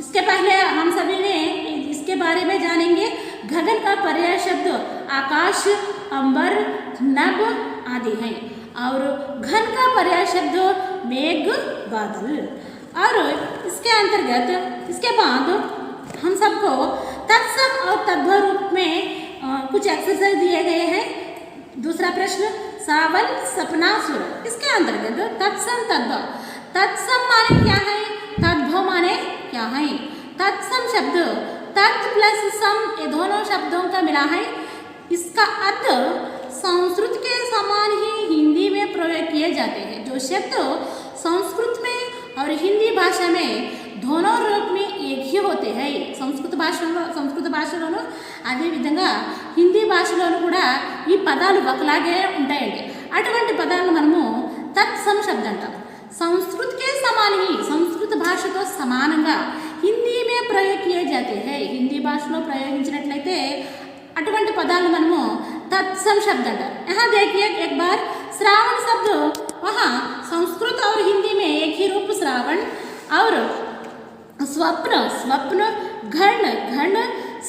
इसके पहले हम सभी ने इसके बारे में जानेंगे। गगन का पर्याय शब्द आकाश अंबर नभ आदि हैं। और घन का पर्याय शब्द मेघ बादल। और इसके अंतर्गत इसके बाद हम सबको तत्सम और तद्भव रूप में कुछ एक्सरसाइज दिए गए हैं। दूसरा प्रश्न सावन सपना सुर, इसके अंतर्गत तत्सम तद्भव। तत्सम माने क्या है, तद्भव माने क्या है। तत्सम शब्द तत् प्लस सम ये दोनों शब्दों का मिला है। इसका अर्थ संस्कृत के समान ही हिंदी में प्रयोग किए जाते हैं। जो शब्द संस्कृत में और हिंदी भाषा में दोनों रूप में एक ही होते हैं। సంస్కృత భాషలోను అదే విధంగా హిందీ భాషలోను కూడా ఈ పదాలు ఒకలాగే ఉంటాయండి। అటువంటి పదాలను మనము తత్సమ శబ్దం అంటాం। संस्कृत के समान ही సంస్కృత భాషతో సమానంగా హిందీ में प्रयोग किए जाते हैं। హిందీ భాషలో ప్రయోగించినట్లయితే అటువంటి పదాలను మనము तत्सम शब्द अंटार। यहाँ देखिए एक बार श्रावण शब्द वहाँ संस्कृत और हिंदी में एक ही रूप श्रावण। और स्वप्न स्वप्न घन घन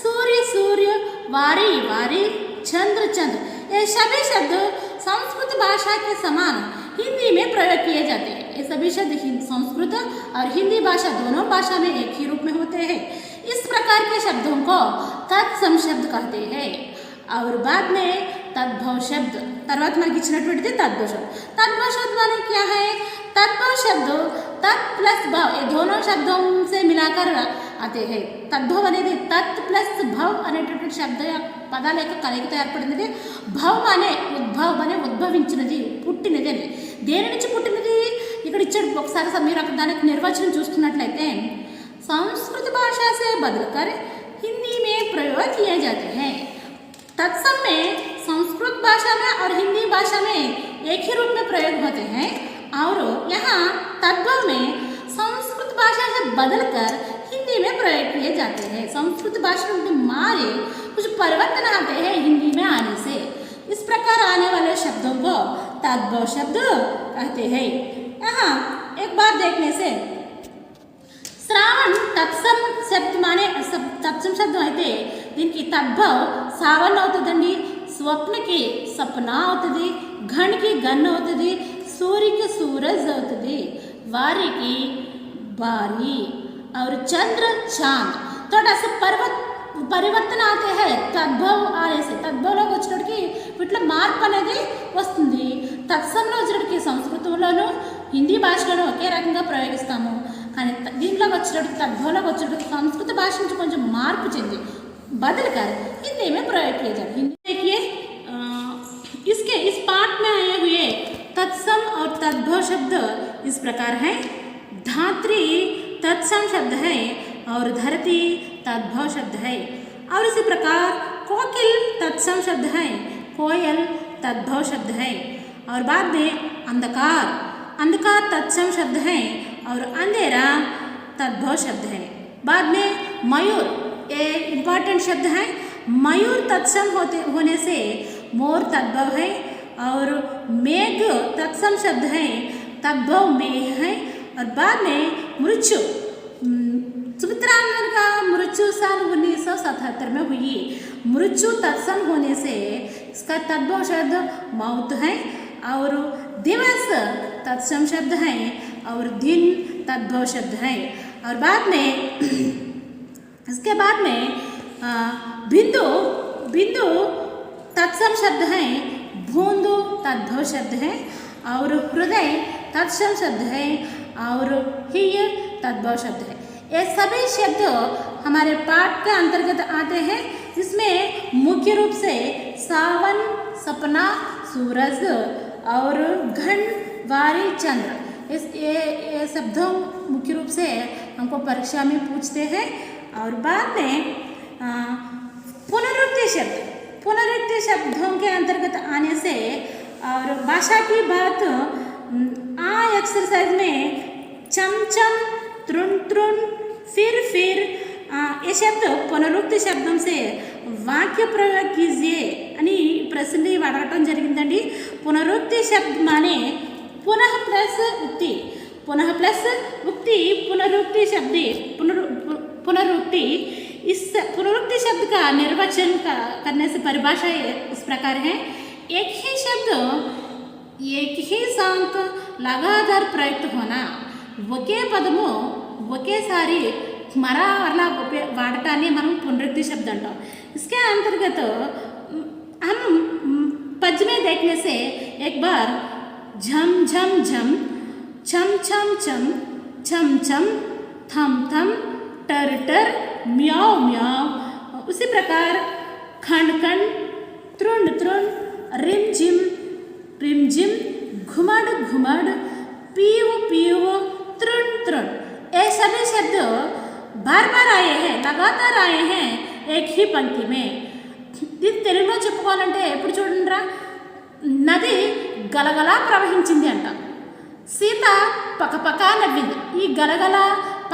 सूर्य सूर्य वारी वारी चंद्र चंद्र ये सभी शब्द संस्कृत भाषा के समान हिंदी में प्रयोग किए जाते हैं। ये सभी शब्द संस्कृत और हिंदी भाषा दोनों भाषा में एक ही रूप में होते हैं। इस प्रकार के शब्दों को तत्सम शब्द कहते हैं। और बाद में तद्भव शब्द తర్వాత మనకి ఇచ్చినటువంటిది तद्भव शब्द। तद्भव शब्द माने क्या है, तद्भव शब्द तत् प्लस भव ये दोनों शब्दों से मिलाकर आते हैं। तद्भव అనేది तत् प्लस भव అనేటటువంటి శబ్ద పదాల యొక్క కలయికతో ఏర్పడినది। భవ్ అనే ఉద్భవ్ అనే ఉద్భవించినది పుట్టినది అని। దేని నుంచి పుట్టినది ఇక్కడ ఇచ్చాడు। ఒకసారి మీరు దానికి నిర్వచనం చూస్తున్నట్లయితే संस्कृत भाषा से बदलकर हिंदी में प्रयोग किए जाते हैं। तत्सम में संस्कृत भाषा में और हिंदी भाषा में एक ही रूप में प्रयोग होते हैं। और यहाँ तद्भव में संस्कृत भाषा से बदलकर हिंदी में प्रयोग किए जाते हैं। संस्कृत भाषा में मारे कुछ परिवर्तन आते हैं हिंदी में आने से। इस प्रकार आने वाले शब्दों को तद्भव शब्द कहते हैं। यहाँ एक बार देखने से श्रावण तत्सम शब्द माने तत्सम शब्द అయితే దీనికి తద్భవ్ సావన్ అవుతుందండి। స్వప్నకి సపన అవుతుంది, ఘన్కి గన్ అవుతుంది, సూర్యకి సూరజ్ అవుతుంది, వారికి बारी और चंद्र चांद। थोड़ा सा పరివర్తన ఆతే హై తద్భవ్ ఆనే సే తద్భవ్లోకి వచ్చేటప్పటికి వీటిలో మార్పు అనేది వస్తుంది। తత్సంలో వచ్చేటప్పటికి సంస్కృతంలోను హిందీ భాషలోనూ ఒకే రకంగా ప్రయోగిస్తాము। కానీ దీంట్లోకి వచ్చేటప్పటికి తద్భవ్లోకి వచ్చేటప్పటికి సంస్కృత భాష నుంచి కొంచెం మార్పు చెంది बदलकर हिंदी में प्रयोग किए जाते हैं। देखिए इसके इस पाठ में आए हुए तत्सम और तद्भव शब्द इस प्रकार हैं। धात्री तत्सम शब्द है और धरती तद्भव शब्द है। और इसी प्रकार कोकिल तत्सम शब्द है, कोयल तद्भव शब्द है। और बाद में अंधकार अंधकार तत्सम शब्द है और अंधेरा तद्भव शब्द है। बाद में मयूर ये इम्पॉर्टेंट शब्द है। मयूर तत्सम होने से मोर तद्भव है। और मेघ तत्सम शब्द है, तद्भव मेघ है। और बाद में मृत्यु सुमित्रा साल 1977 में हुई। मृत्यु तत्सम होने से इसका तद्भव शब्द मौत है और दिवस तत्सम शब्द है और दिन तद्भव शब्द है। और बाद में इसके बाद में बिंदु बिंदु तत्सम शब्द है, बूंद तद्भव शब्द है और हृदय तत्सम शब्द है और हीय तद्भव शब्द है। ये सभी शब्द हमारे पाठ के अंतर्गत आते हैं। इसमें मुख्य रूप से सावन, सपना, सूरज और घन, वारी, चंद्र ये शब्दों मुख्य रूप से हमको परीक्षा में पूछते हैं। और बाद में पुनरुक्ति शब्दों के अंतर्गत आने से और भाषा की बात एक्सरसाइज में चम चम, तृण तृण, फिर ये शब्द पुनरुक्ति शब्दों से वाक्य प्रयोग कीजिए అని ప్రశ్న అడగటం జరిగిందండి। పునరుక్తి शब्द माने पुनः प्लस उक्ति, पुनः प्लस उक्ति, पुनरुक्ति शब्द पुनरुक्ति। इस पुनरुक्ति शब्द का निर्वचन करने से परिभाषा इस प्रकार है। एक ही शब्द एक ही साथ लगातार प्रयुक्त होना, ఒకే పదము ఒకేసారి మరలా వాడటాన్ని మనం పునరుక్తి शब्द అంటాం। इसके अंतर्गत हम पद्य में देखने से एक बार झम झम झम, छम छम छम, छम छम, थम थम, टर टर, म्याओ म्याओ, उसी प्रकार खंड खंड, तृण तृण, रिम झिम रिम झिम, घुमड़ घुमड़, पीव पीव, तृण तृण, ये सभी शब्द बार बार आए हैं, लगातार आए हैं एक ही पंक्ति में। ఇది తెలుగులో చెప్పుకోవాలంటే ఎప్పుడు చూడండిరా, నది గలగల ప్రవహించింది అంట, సీత పకపక నవ్వింది। ఈ గలగల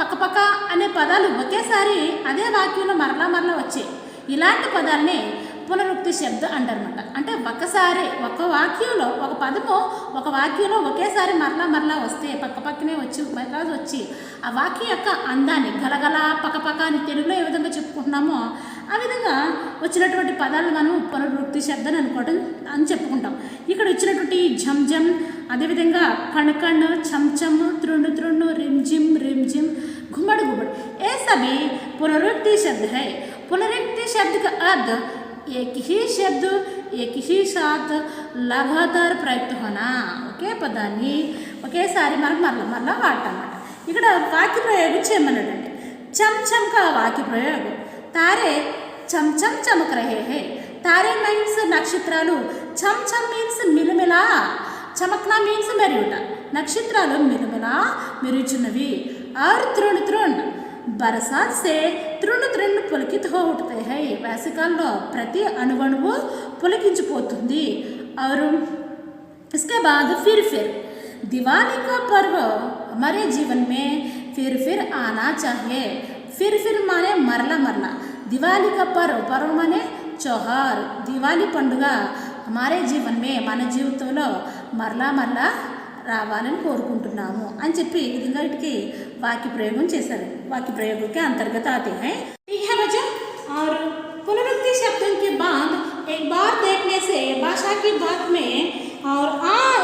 పకపక అనే పదాలు ఒకేసారి అదే వాక్యంలో మరలా మరలా వచ్చాయి। ఇలాంటి పదాలనే పునరుక్తి శబ్ద అంటారన్నమాట। అంటే ఒకసారి ఒక వాక్యంలో ఒక పదము ఒక వాక్యంలో ఒకేసారి మరలా మరలా వస్తే పక్కపక్కనే వచ్చి ఆ వాక్యం యొక్క అందాన్ని గలగల పకపక అని తెలుగులో ఏ విధంగా చెప్పుకుంటున్నామో ఆ విధంగా వచ్చినటువంటి పదాలను మనం పునరుక్తి శబ్దం అని చెప్పుకుంటాం। ఇక్కడ వచ్చినటువంటి ఝమ్ ఝమ్, అదేవిధంగా కణ్ కణ్, ఛమ్ ఛమ్, తృణ్ తృణ్, रिम झिम घुमड़ घुमड़, ये सभी पुनरुक्ति शब्द है। पुनरुक्ति शब्द का अर्थ एक ही शब्द एक ही साथ लगातार प्रयुक्त होना, ఒకే పదాన్ని ఒకేసారి మనం మరలా మరలా వాడటమాట। ఇక్కడ వాక్య ప్రయోగం చేయమన్నాడండి। చమ్ చమ్ का వాక్య ప్రయోగం, తారే చమ్ చమ్ చమక్ రహే హే, తారే మీన్స్ నక్షత్రాలు, చమ్ చమ్ మీన్స్ మిలమిలా, చమక్నా మీన్స్ మెరుగుట, నక్షత్రాలు మిలమిలా మెరుగుచున్నవి। और तृण तृण, बरसात से तृण तृण पुलकित हो उठते हैं, వేసవికాలంలో ప్రతి అణువణువు పులకించిపోతుంది। और इसके बाद फिर दिवाली का पर्व हमारे जीवन में फिर आना चाहिए। फिर माने मरला मरला, दिवाली का पर्व माने त्योहार, दिवाली पंడుగ हमारे जीवन में మన జీవితంలో మరలా మరలా రావాలని కోరుకుంటున్నాము అని చెప్పి ఈ విధంగా వీటికి వాక్య ప్రయోగం చేశారు। वाक्य प्रयोग के अंतर्गत आते हैं। ठीक है बच्चों, और पुनरुक्ति शब्दों के बाद एक बार देखने से भाषा की बात में और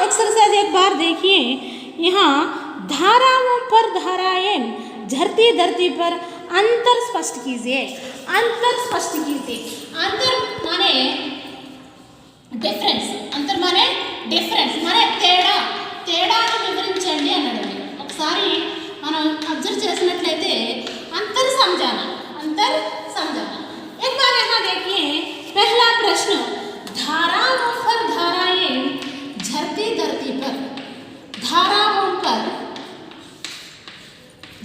एक्सरसाइज एक बार देखिए। यहाँ धाराओं पर धाराएं, झरती धरती पर अंतर स्पष्ट कीजिए। अंतर स्पष्ट कीजिए, अंतर माने डिफरेंस, अंतर माने डिफरेंस माने తేడా, తేడాను వివరించండి అన్నాడు। ఒకసారి మనం అబ్జర్వ్ చేసినట్లయితే अंतर समझाना, अंतर समझाना। एक बार यहाँ देखिए, पहला प्रश्न, धाराओं पर धाराएं झरती धरती पर, धाराओं पर,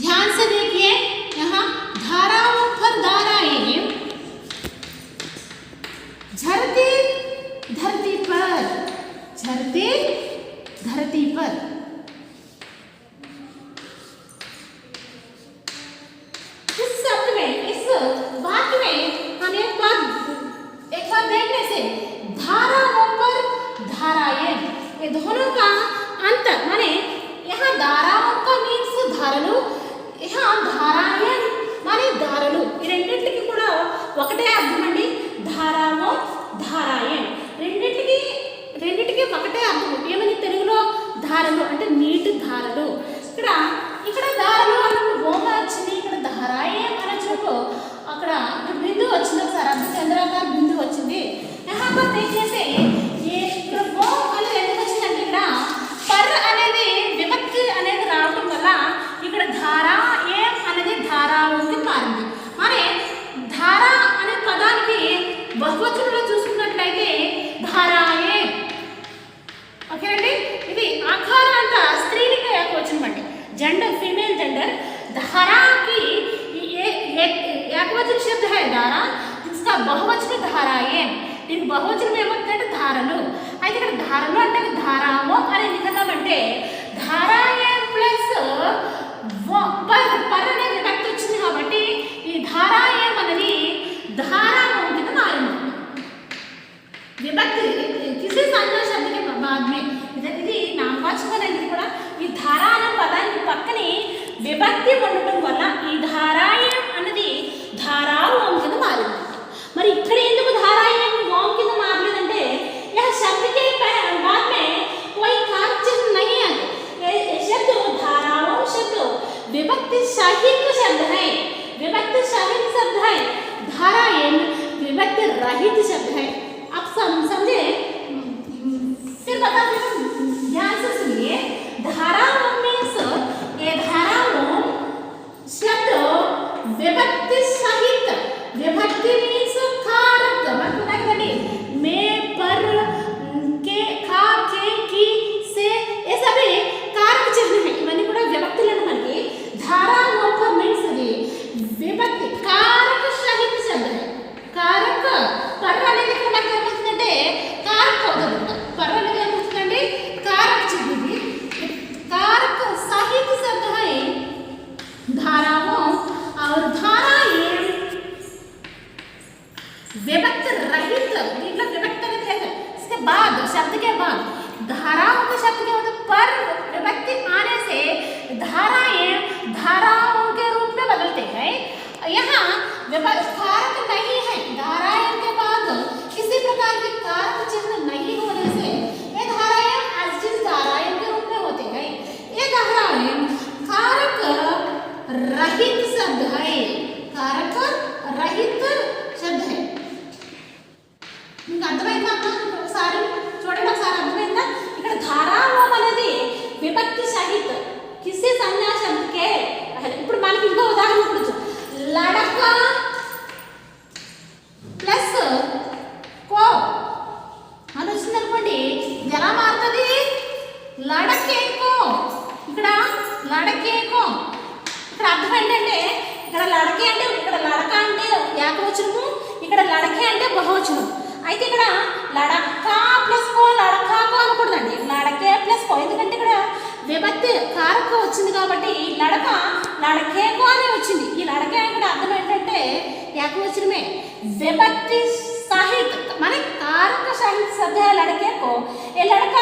ध्यान से देखिए यहाँ धाराओं पर धाराएं झरती धरती पर, झरती धरती पर। इस शब्द में, इस वाक्य में हम एक बार देखने से धाराओं पर धाराएं, ये दोनों का अंतर माने यहाँ धाराओं का मीन्स धारलू, यहाँ धाराएं माने धारलू, ఈ రెండింటికి ఒకటే అర్థం అండి. ధారావో ధారాయన్ రెండింటికి ఒకటే అర్థం. ఏమని తెలుగులో ధారలు అంటే నీటి ధారలు. ఇక్కడ ధారలు అన్నప్పుడు ఓమ వచ్చింది, ఇక్కడ ధారాయన్ అని వచ్చినప్పుడు అక్కడ బిందు వచ్చింది. ఒకసారి అర్థం చంద్రాకార బిందు వచ్చింది. ఇక్కడ ఓం అనేది ఎందుకు వచ్చిందంటే ఇక్కడ పర్ అనేది విభక్తి అనేది రావడం వల్ల ఇక్కడ ధారా ఏం అనేది ధారావుకి మారింది. మరి ధార అనే పదానికి బహువచనంలో చూసుకున్నట్లయితే ధారాయే. ఓకేనండి, ఇది ఆకార అంట స్త్రీలింగ ఏకవచనం అండి, జెండర్ ఫీమేల్ జెండర్. धारा की एकवचन शब्द है धारा, इसका बहुवचन धाराएं. దీనికి బహువచనం ఏమంటే ధారలు. అయితే ఇక్కడ ధారలు అంటే ధారావో అని ఎందుకంటే ధారాయే ప్లస్ పర్ అనే విభక్తి వచ్చింది కాబట్టి ఈ ధారాయం అనేది ధారావో కింద మారింది. విభక్తి కిసి సంజ్ఞా శబ్ద के बाद में ఇది నామవాచకం అనేది కూడా ఈ ధారా అనే పదానికి పక్కనే విభక్తి ఉండటం వల్ల ఈ ధారాయం అన్నది ధారావం కింద మారింది. మరి ఇక్కడ ఎందుకు ధారాయం ఓం కింద మారలేదంటే यह शब्द के बाद में कोई कारक चिन्ह नहीं है. ये शब्द धाराओं शब्द विभक्ति सहित शब्द है. विभक्ति सहित शब्द है. धारायन विभक्ति रहित शब्द है. आप समझे? फिर बताते हैं, ध्यान से सुनिए. धाराओं में से ये धाराओं शब्द विभक्ति सहित, विभक्ति मीन्स कारक मतलब में पर के खा के की से ये सभी कारक चिन्ह है. इवన్నీ కూడా విభక్తులను మనకి धाराओं पर मीन्स అది విభక్తి कारक सहित शब्द है. कारक पर అనేది ఇక్కడ మనకి ఏమవుతుందంటే कारक అవుతుంది. पर అనేది ఏమవుతుందండి कारक चिन्ह. ఇది कारक सहित शब्द है धाराओं और धाराएं विभक्त रहित. मतलब विभक्त नहीं है. इसके बाद शब्द के बाद धाराओं के शब्द के मतलब पर विभक्ति आने से धाराएं धाराओं के रूप में बदलते हैं. यहाँ कारक नहीं है. धाराएं के बाद किसी प्रकार के कारक चिन्ह नहीं होने से ये धाराएं आज धाराएं के रूप में होते हैं. ये धाराएं कारक रहित शब्द है. कारक रहित शब्द है. మీకు అర్థమైందా? ఒకసారి చూడండి, ఒకసారి అర్థమైందా? ఇక్కడ ధారావం అనేది విభక్తి సహిత కిసి సంజ్ఞా శబ్దకే. ఇప్పుడు మనకి ఇంకో ఉదాహరణ చూడొచ్చు. లడక ప్లస్ కో అని వచ్చింది అనుకోండి, ఎలా మారుతుంది? లడకేకో. ఇక్కడ లడకేకో ఇక్కడ అర్థం ఏంటంటే ఇక్కడ లడకే అంటే ఇక్కడ లడక అంటే ఏకవచనము, ఇక్కడ లడకే అంటే బహువచనం. అయితే ఇక్కడ లడకా ప్లస్ కో లడకాకో అనకూడదండి, లడకే ప్లస్ కో. ఎందుకంటే ఇక్కడ విభక్తి కారక వచ్చింది కాబట్టి లడక లడకేకో అని వచ్చింది. ఈ లడకే ఇక్కడ అర్థం ఏంటంటే ఏకవచనమే. విభక్తి సాహిత్ మన కారక సాహిత్ శబ్ద లడకేకో. ఏ లడక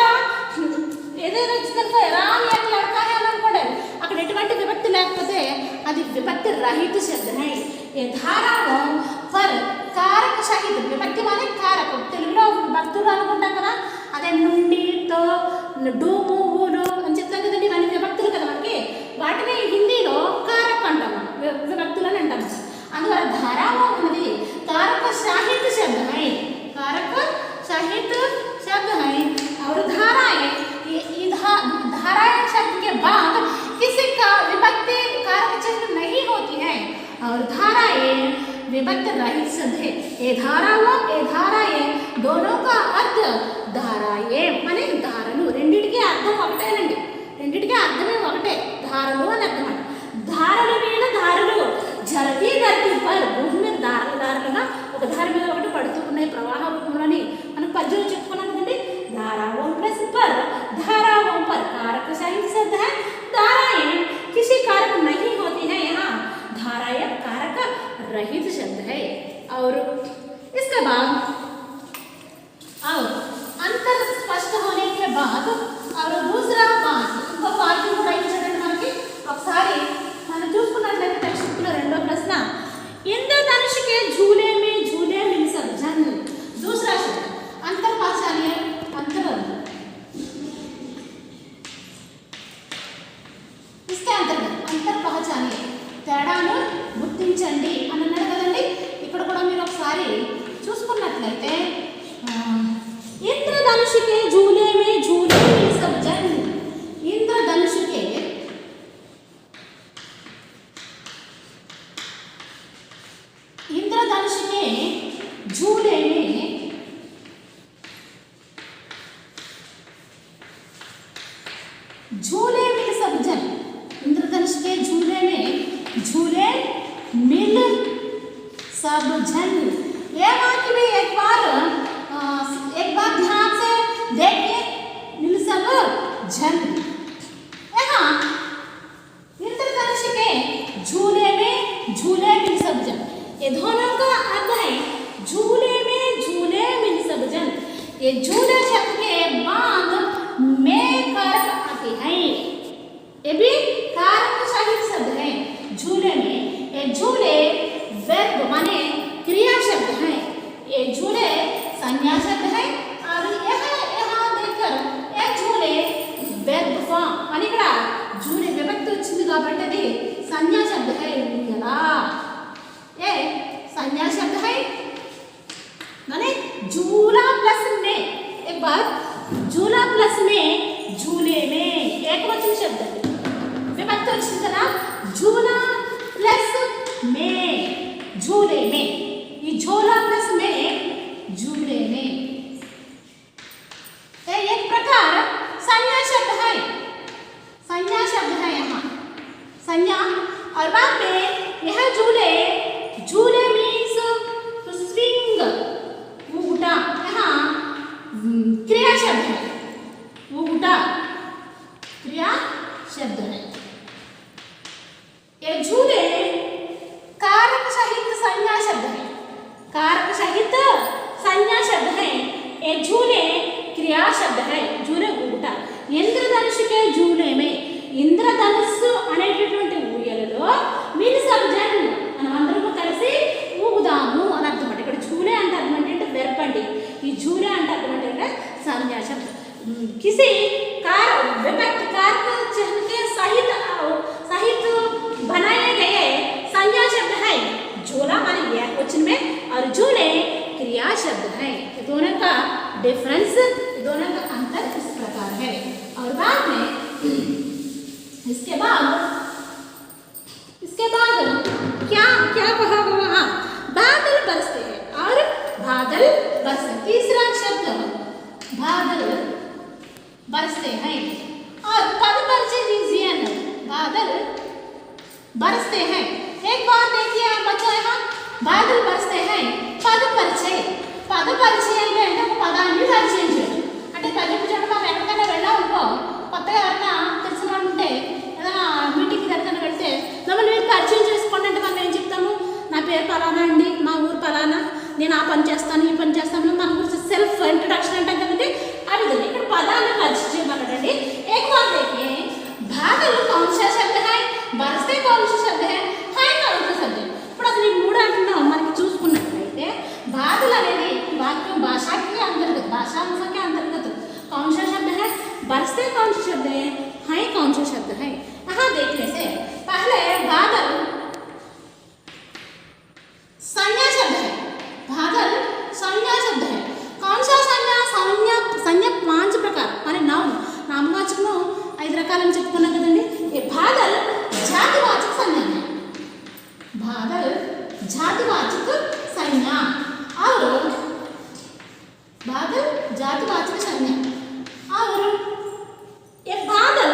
ఏదైనా వచ్చిందనుకో రామ్ ఏక లడక అని అనుకోండి, అక్కడ ఎటువంటి విభక్తి లేకపోతే అది విభక్తి రహిత శబ్ద है. ये धाराओं पर कारक सहित विभक्ति माने कारक. తెలుగులో విభక్తులు అనుకుంటాం కదా, అదే నుండి తో డూము ఊలు అని చెప్తాం కదండి, ఇవన్నీ విభక్తులు కదా మనకి. వాటిని హిందీలో కారక్ అంటాం, విభక్తులు అని అంటాం. అందువల్ల धाराओं అనేది कारक सहित शब्द है. कारक सहित शब्द है. और धाराएं ये धाराएं शब्द के बाद किसी का विभक्ति कारक चिन्ह नहीं होती है. और धाराएं विभक्त रहित शब्द है. ये धाराओं ये धाराएं दोनों का अर्थ धाराएं माने धारలు. రెండిటికి అర్థం ఒకటేనండి, రెండిటికి అర్థమే ఒకటే. ధారలు అని అర్థం. ధారలు మీద ధారలు జరతి ధరతి పర్ భూమి మీద ధారలు ధారలుగా ఒక ధార మీద ఒకటి పడుతూ ఉన్నాయి ప్రవాహ రూపంలోని మనం పద్యంలో చెప్పుకున్నాం కదండి. धाराओं प्लस पर धाराओं पर कारक सहित शब्द है. धाराएं किसी कारक नहीं होती है. यहाँ धाराएं कारक रहित शब्द है. और इसके बाद और अंतर स्पष्ट होने के बाद और दूसरा बात ఇంకో వాక్యం కూడా ఇచ్చాడండి మనకి. ఒకసారి మనం చూసుకున్నట్లయితే టెక్స్ట్ బుక్లో రెండో ప్రశ్న, इंद्रधनुष के झूले में कहते हैं इंद्रधनुष के झूले में झूले मिल सब जन। इंद्रधनुष के झूले में झूले मिल सब जन। इंद्रधनुष के झूले में झूले मिल सब जन। ये वाक्य भी एक बार ध्यान से देखिए, मिल सब जन। यहाँ इंद्रधनुष के झूले में झूले मिल सब जन, ये दोनों का अर्थ है झूले में झूले मिल सब जन। ये झूले शब्द के बाद में कारक आते हैं, ये भी कारक सहित शब्द है झूले में। ये झूले वर्ब माने क्रिया शब्द है, ये झूले संज्ञा शब्द है। और यहाँ देखकर ये झूले वर्ब फॉर्म అని ఇక్కడ झूले విభక్తి వచ్చింది కాబట్టి అది సంజ్ఞా शब्द है। ఎలా ये संज्ञा शब्द है माने झूला प्लस में, एक बार झूला प्लस में झूले में एक वचन शब्द है, विभक्ति వచ్చింది కదా। झूला प्लस में झूले में, ये झोला प्लस में झूले में एक प्रकार संज्ञा शब्द है, संज्ञा शब्द है यहाँ संज्ञा। और बाद में यह झूले, झूले मीन्स टू स्विंग, ऊटा, यहाँ क्रिया शब्द है, ऊटा क्रिया शब्द है। ये झूले कारक सहित संज्ञा शब्द है, कारक सहित संज्ञा शब्द है। ये झूले क्रिया शब्द है, झूले ऊटा। इंद्रधनुष के झूले में, ఇంద్రధనుస్సు అనేటటువంటి ఊయలలో మిల్ సబ్ జన్ మనమందరము కలిసి ఊగుదాము అని అర్థం అండి। ఇక్కడ झूले అంటే అర్థం ఏంటంటే వెర్బ్ అండి, ఈ झूले అంటే అర్థం ఏంటంటే సంజ్ఞా శబ్द। किसी कार विभक्ति कारक चिन्ह के सहित बनाए गए संज्ञा शब्द है झूला माने एक वचन में, और झूले क्रिया शब्द है। ये दोनों का डिफरेंस, ये दोनों का अंतर इस प्रकार है। और बाद में इसके बाद क्या क्या कहा वहाँ, बादल बरसते हैं और बादल बरसते। तीसरा शब्द बादल बरसते हैं और पद परिचय दीजिए। बादल बरसते हैं, एक बार देखिए बच्चों यहाँ बादल बरसते हैं पद परिचय। పద పరిచయం అంటే ఒక పదాన్ని పరిచయం చేయడం అంటే ప్రజెంట్ మనం ఎక్కడికైనా వెళ్ళామనుకో, కొత్తగా ఎవరైనా తెలిసిన వాళ్ళు ఉంటే ఏదైనా మీటింగ్కి ఎక్కడికైనా వెళ్తే మమ్మల్ని మీరు పరిచయం చేసుకోండి అంటే మనం ఏం చెప్తాము, నా పేరు పలానా అండి, మా ఊరు పలానా, నేను ఆ పని చేస్తాను ఈ పని చేస్తాను, మన గురించి సెల్ఫ్ ఇంట్రడక్షన్ అంటాం కదండి। ఆ విధంగా ఇక్కడ పదాన్ని పరిచయం చేయమన్నాడండి। एक बार देखिए बादल कौन सा शब्द है, बरसते कौन सा शब्द है, कौन सा शब्द है। ఇప్పుడు అసలు ఈ మూడు అంటున్నాం మనకి చూసుకున్నట్లయితే बादल అనేది वाक्य भाषा के अंतर्गत, भाषांश के अंतर्गत कौन सा शब्द है, बरसते कौन सा शब्द है कौन सा शब्द है। यहाँ देखने से पहले बादल संज्ञा शब्द है, बादल संज्ञा शब्द है। कौन सा संज्ञा, संज्ञा 5 प्रकार माने नामवाचकం 5 రకాలని చెప్పుకున్నాం కదండి। ये बादल जातिवाचक संज्ञा है, बादल जातिवाचक संज्ञा और बादल जातिवाचक संज्ञा। और ये बादल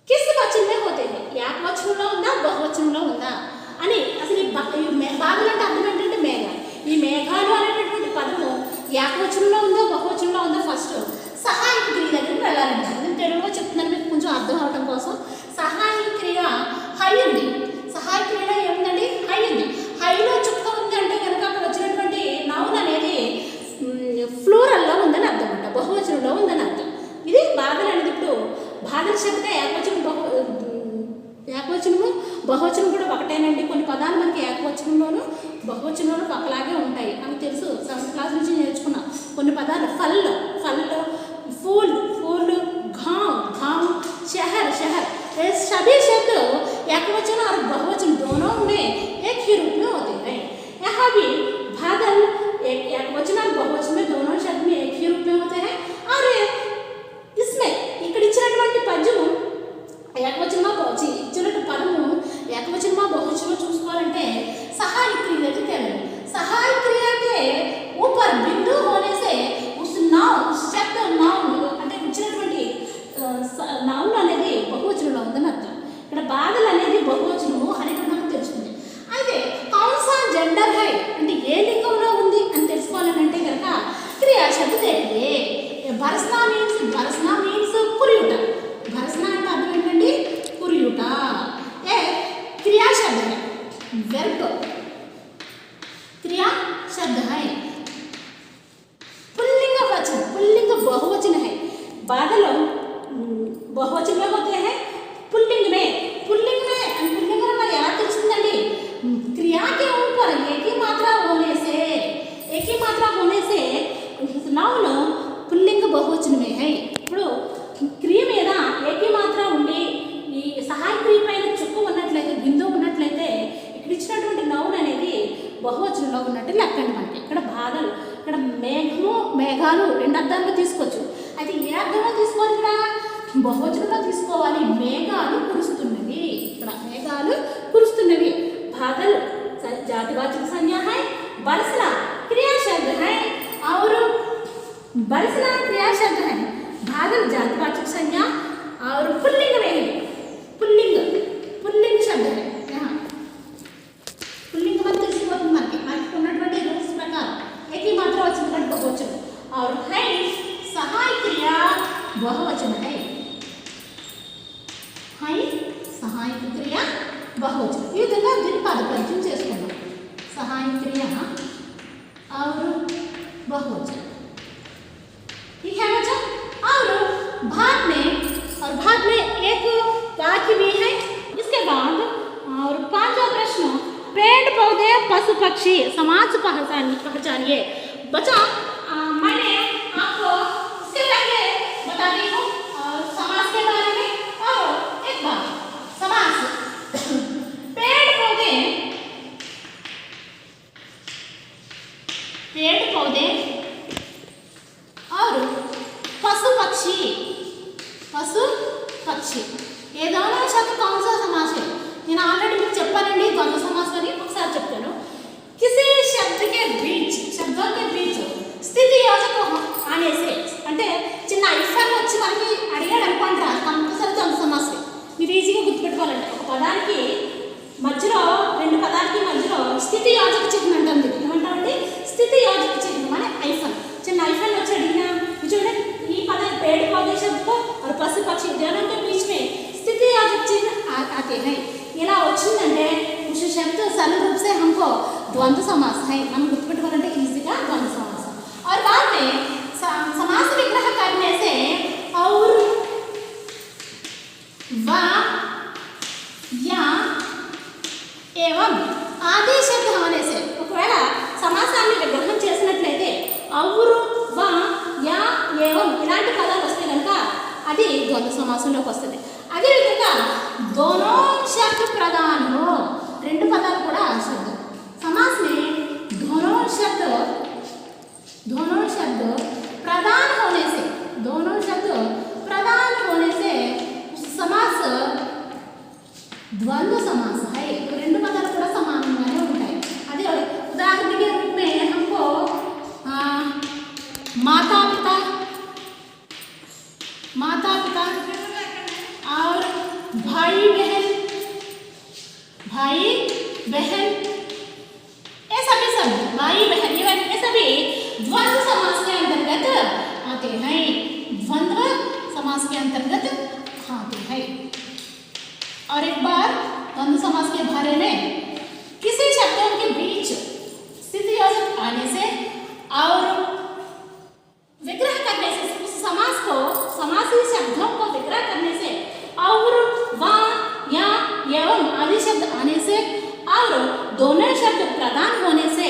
किस वचन में होते हैं, एक वचనంలో ఉందా బహువచనంలో ఉందా అని। అసలు ఈ బాదల్ అంటే అర్థం ఏంటంటే మేఘాలు, ఈ మేఘాలు అనేటటువంటి పదము ఏకవచనంలో ఉందో బహువచనంలో ఉందో ఫస్ట్ సహాయక క్రియ దగ్గరికి వెళ్ళాలండి। నేను తెలుగులో చెప్తున్నాను మీకు కొంచెం అర్థం అవడం కోసం। సహాయక క్రియ హై ఉంది, సహాయక క్రియలో ఏముందండి హై ఉంది, హైలో చుక్క ఉంది అంటే కనుక అక్కడ వచ్చినటువంటి నౌన్ అనేది ఫ్లూరల్లో ఉందని అర్థం అంట, బహువచనంలో ఉందని అర్థం। ఇది బాదల్ అనేది ఇప్పుడు బాదల్ శబ్ద ఏకవచనము బహువచనం కూడా ఒకటేనండి। కొన్ని పదాలు మనకి ఏకవచనంలోను బహువచనంలోను ఒకలాగే ఉంటాయి, మనకు తెలుసు, 7th క్లాస్ నుంచి నేర్చుకున్నాం। కొన్ని పదాలు ఫల్ फूल घाव शहर ये सभी शब्द एकवचन और बहुवचन दोनों में एक ही रूप में होते हैं। यहाँ भी बादल एक बहुवचन में होते हैं, पुल्लिंग में हमारे याद తెలిసిందండి क्रिया के ऊपर एक ही मात्रा होने से नाउन पुल्लिंग बहुवचन में है. ఇప్పుడు క్రియ మీద ఏకీ మాత్ర ఉండి ఈ సహాయ క్రియ పైన చుక్కు ఉన్నట్లయితే బిందువు ఉన్నట్లయితే ఇక్కడ ఇచ్చినటువంటి నౌన్ అనేది బహువచనంలో ఉన్నట్టు లెక్కండి. మనకి ఇక్కడ బాధలు ఇక్కడ మేఘాలు రెండు అర్థాల్లో తీసుకోవచ్చు. అయితే ఏ అర్థంలో తీసుకోవాలి? ఇక్కడ బహువచనంలో తీసుకోవాలి. మేఘాలు కురుస్తున్నవి, ఇక్కడ మేఘాలు కురుస్తున్నవి. బాధలు जातिवाचक संज्ञा है, बरसना क्रिया शब्द है और बरसना क्रिया शब्द है. बादल जातिवाचक संज्ञा और पुल्लिंग में है. पुल्लिंग शब्द है. यहाँ पुल्लिंग मतलब మనకి ఉన్నటువంటి రూల్స్ ప్రకారం ఏకీ మాత్ర వచ్చిన బహువచనం और है सहाय क्रिया बहुवचन है. సహాయక క్రియ బహువచనం. ఈ విధంగా దీన్ని పదపరిచయం చేసుకున్నాం. సహాయక క్రియ और बहुवचन ठीक है बच्चा. और भाग में एक वाक्य भी है. इसके बाद और 5वां प्रश्न पेड़ पौधे पशु पक्षी समाज पहचानिए. बच्चा मैंने आपको इसके पहले बता दी हूँ और समाज के बारे में. और एक बार समाज पेड़ पौधे और पशु पक्षी ये दोनों शब्द कौन सा समास है? నేను ఆల్రెడీ మీకు చెప్పానండి ద్వంద్వ సమాసం అని. ఒకసారి చెప్తాను. किसी शब्द के बीच शब्दों के बीच स्थिति योजक आने से అంటే చిన్న ఐఫన్ వచ్చి మనకి అడిగాడు అనుకోండి, కంపల్సరీ ద్వంద్వ సమాసం. మీరు ఈజీగా గుర్తుపెట్టుకోవాలంటే ఒక పదానికి మధ్యలో రెండు పదాలకి మధ్యలో స్థితి యోజక చిహ్నం ఉంటుంది. ఏమంటామండి? స్థితి యోజక చిహ్నం అని ఐఫన్. చిన్న ఐఫన్ వచ్చి అడిగినా చూడండి, ఈ పదం पेड़ पौधे शब्द को और पशु पक्षी दोनों के बीच में स्थिति योजक चिन्ह आते हैं. ఇలా వచ్చిందంటే उस शब्द सरल रूप से हमको द्वंद्व समास है. మనం గుర్తుపెట్టుకోవాలంటే ఈజీగా ద్వంద్వ సమాసం. और बाद में समास विग्रह करने से और वा या एवं आदि शब्द होने से ఒకవేళ సమాసాన్ని విగ్రహం చేసినట్లయితే और वा या एवं ఇలాంటి పదాలు వస్తే కనుక అది ద్వంద్వ సమాసంలోకి వస్తుంది. అదేవిధంగా दोनों शब्द प्रधान हो, రెండు పదాలు కూడా शब्द समास में दोनों शब्द प्रधान होने से समास द्वंद्व समास है. రెండు పదాలు కూడా సమానంగానే ఉంటాయి. అదే उदाहरण के रूप में हमको माता पिता और भाई बहन ये सभी शब्द भाई बहन ये सभी द्वंद्व समास के अंतर्गत आते हैं. और एक बार द्वंद्व समास के बारे में किसी शब्दों के बीच स्थिति योजक आने से और विग्रह करने से उस समासी शब्दों को विग्रह करने से और वा या एवं आदि शब्द आने से और दोनों शब्द प्रधान होने से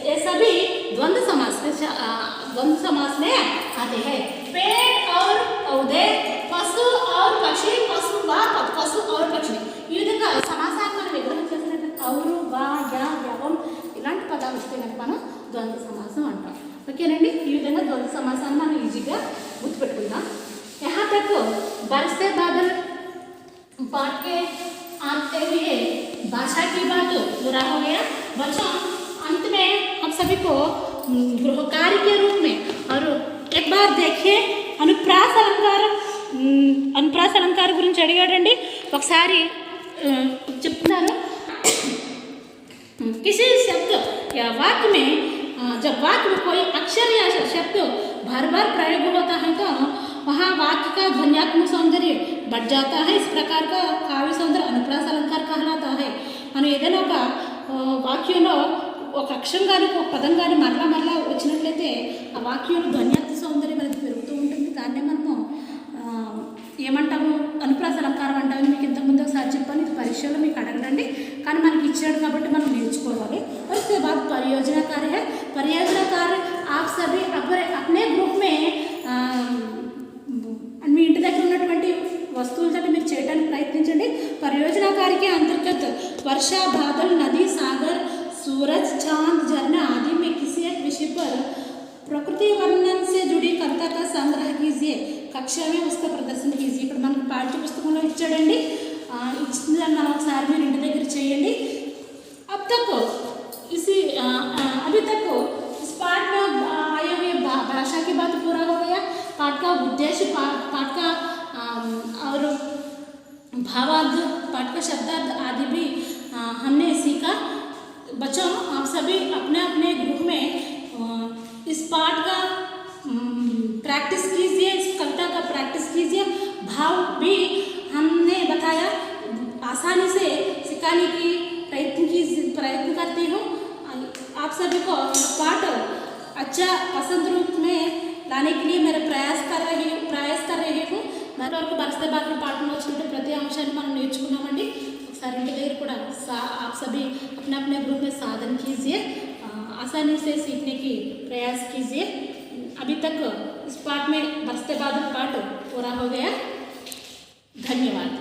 ये सभी द्वंद्व समास में आते हैं. पेड़ और पौधे पशु और पक्षी पशु और पक्षी ఈ విధంగా సమాసాన్ని విగ్రహం చేసినట్టు और वा या एवं ఇలాంటి పదాలు వస్తే కనుక మనం ద్వంద్వ సమాసం అంటాం. ఓకేనండి. ఈ విధంగా ద్వంద్వ సమాసాన్ని మనం ఈజీగా గుర్తుపెట్టుకుందాం. यहाँ तक बरसते बादल पाठ के आते हुए भाषा की बात पूरा हो गया. बच्चों अंत में हम सभी को गृह कार्य के रूप में और एक बार देखिए अनुप्रास अलंकार గురించి అడిగాడండి. ఒకసారి చెప్తున్నాను. किसी शब्द या वाक्य में जब वाक्य में कोई अक्षर या शब्द बार बार प्रयोग होता है तो वहाँ वाक्य का ध्वन्यात्मक सौंदर्य बढ़ जाता है. इस प्रकार का काव्य सौंदर्य अनुप्रास अलंकार कहलाता है. మనం ఏదైనా ఒక వాక్యంలో ఒక అక్షరం కానీ ఒక పదం కానీ మరలా వచ్చినట్లయితే ఆ వాక్యంలో ధ్వన్యాత్మక సౌందర్యం అనేది పెరుగుతూ ఉంటుంది. దాన్నే మనము ఏమంటాము అనుప్రాస అలంకారం అంటామని మీకు ఇంతకుముందు ఒకసారి చెప్పాను. ఇది పరీక్షలో మీకు అడగడండి, కానీ మనకి ఇచ్చాడు కాబట్టి మనం నేర్చుకోవాలి. और उसके बाद परियोजना कार्य है. परियोजना कार्य आप सभी अपने ग्रुप में మీ ఇంటి దగ్గర ఉన్నటువంటి వస్తువులతో మీరు చేయడానికి ప్రయత్నించండి. परियोजना कार्य के अंतर्गत वर्षा, बादल, नदी, सागर, सूरज, चांद, झरना आदि में किसी एक विषय पर प्रकृति वर्णन से जुड़ी कविता का संग्रह कीजिए. कक्षा में उसका प्रदर्शन कीजिए. ఇక్కడ మనకు పాఠ్య పుస్తకంలో ఇచ్చాడండి, ఇచ్చిందని మనం ఒకసారి మీరు ఇంటి దగ్గర చేయండి. अब तक अभी तक इस पाठ में आए हुए भाषा की बात पूरा हो गया. पाठ का उद्देश्य, पाठ का और भावार्थ, पाठ का शब्दार्थ आदि भी हमने सीखा. बच्चों, आप सभी अपने अपने ग्रुप में इस पाठ का प्रैक्टिस कीजिए, इस कविता का प्रैक्टिस कीजिए. भाव भी हमने बताया, आसानी से सिखाने की प्रयत्न करती हूँ. आप सभी को पाठ अच्छा पसंद रूप में लाने के लिए मेरा प्रयास कर रही हूँ. మరి వరకు బరస్తే బాగా పాఠంలో వచ్చినట్టు ప్రతి అంశాన్ని మనం నేర్చుకున్నామండి. ఒకసారి ఇంటి దగ్గర కూడా आप सभी अपने अपने ग्रुप में साधन कीजिए, आसानी से सीखने की प्रयास कीजिए. अभी तक इस पाठ में बरसते बादल पाठ पूरा हो गया. धन्यवाद.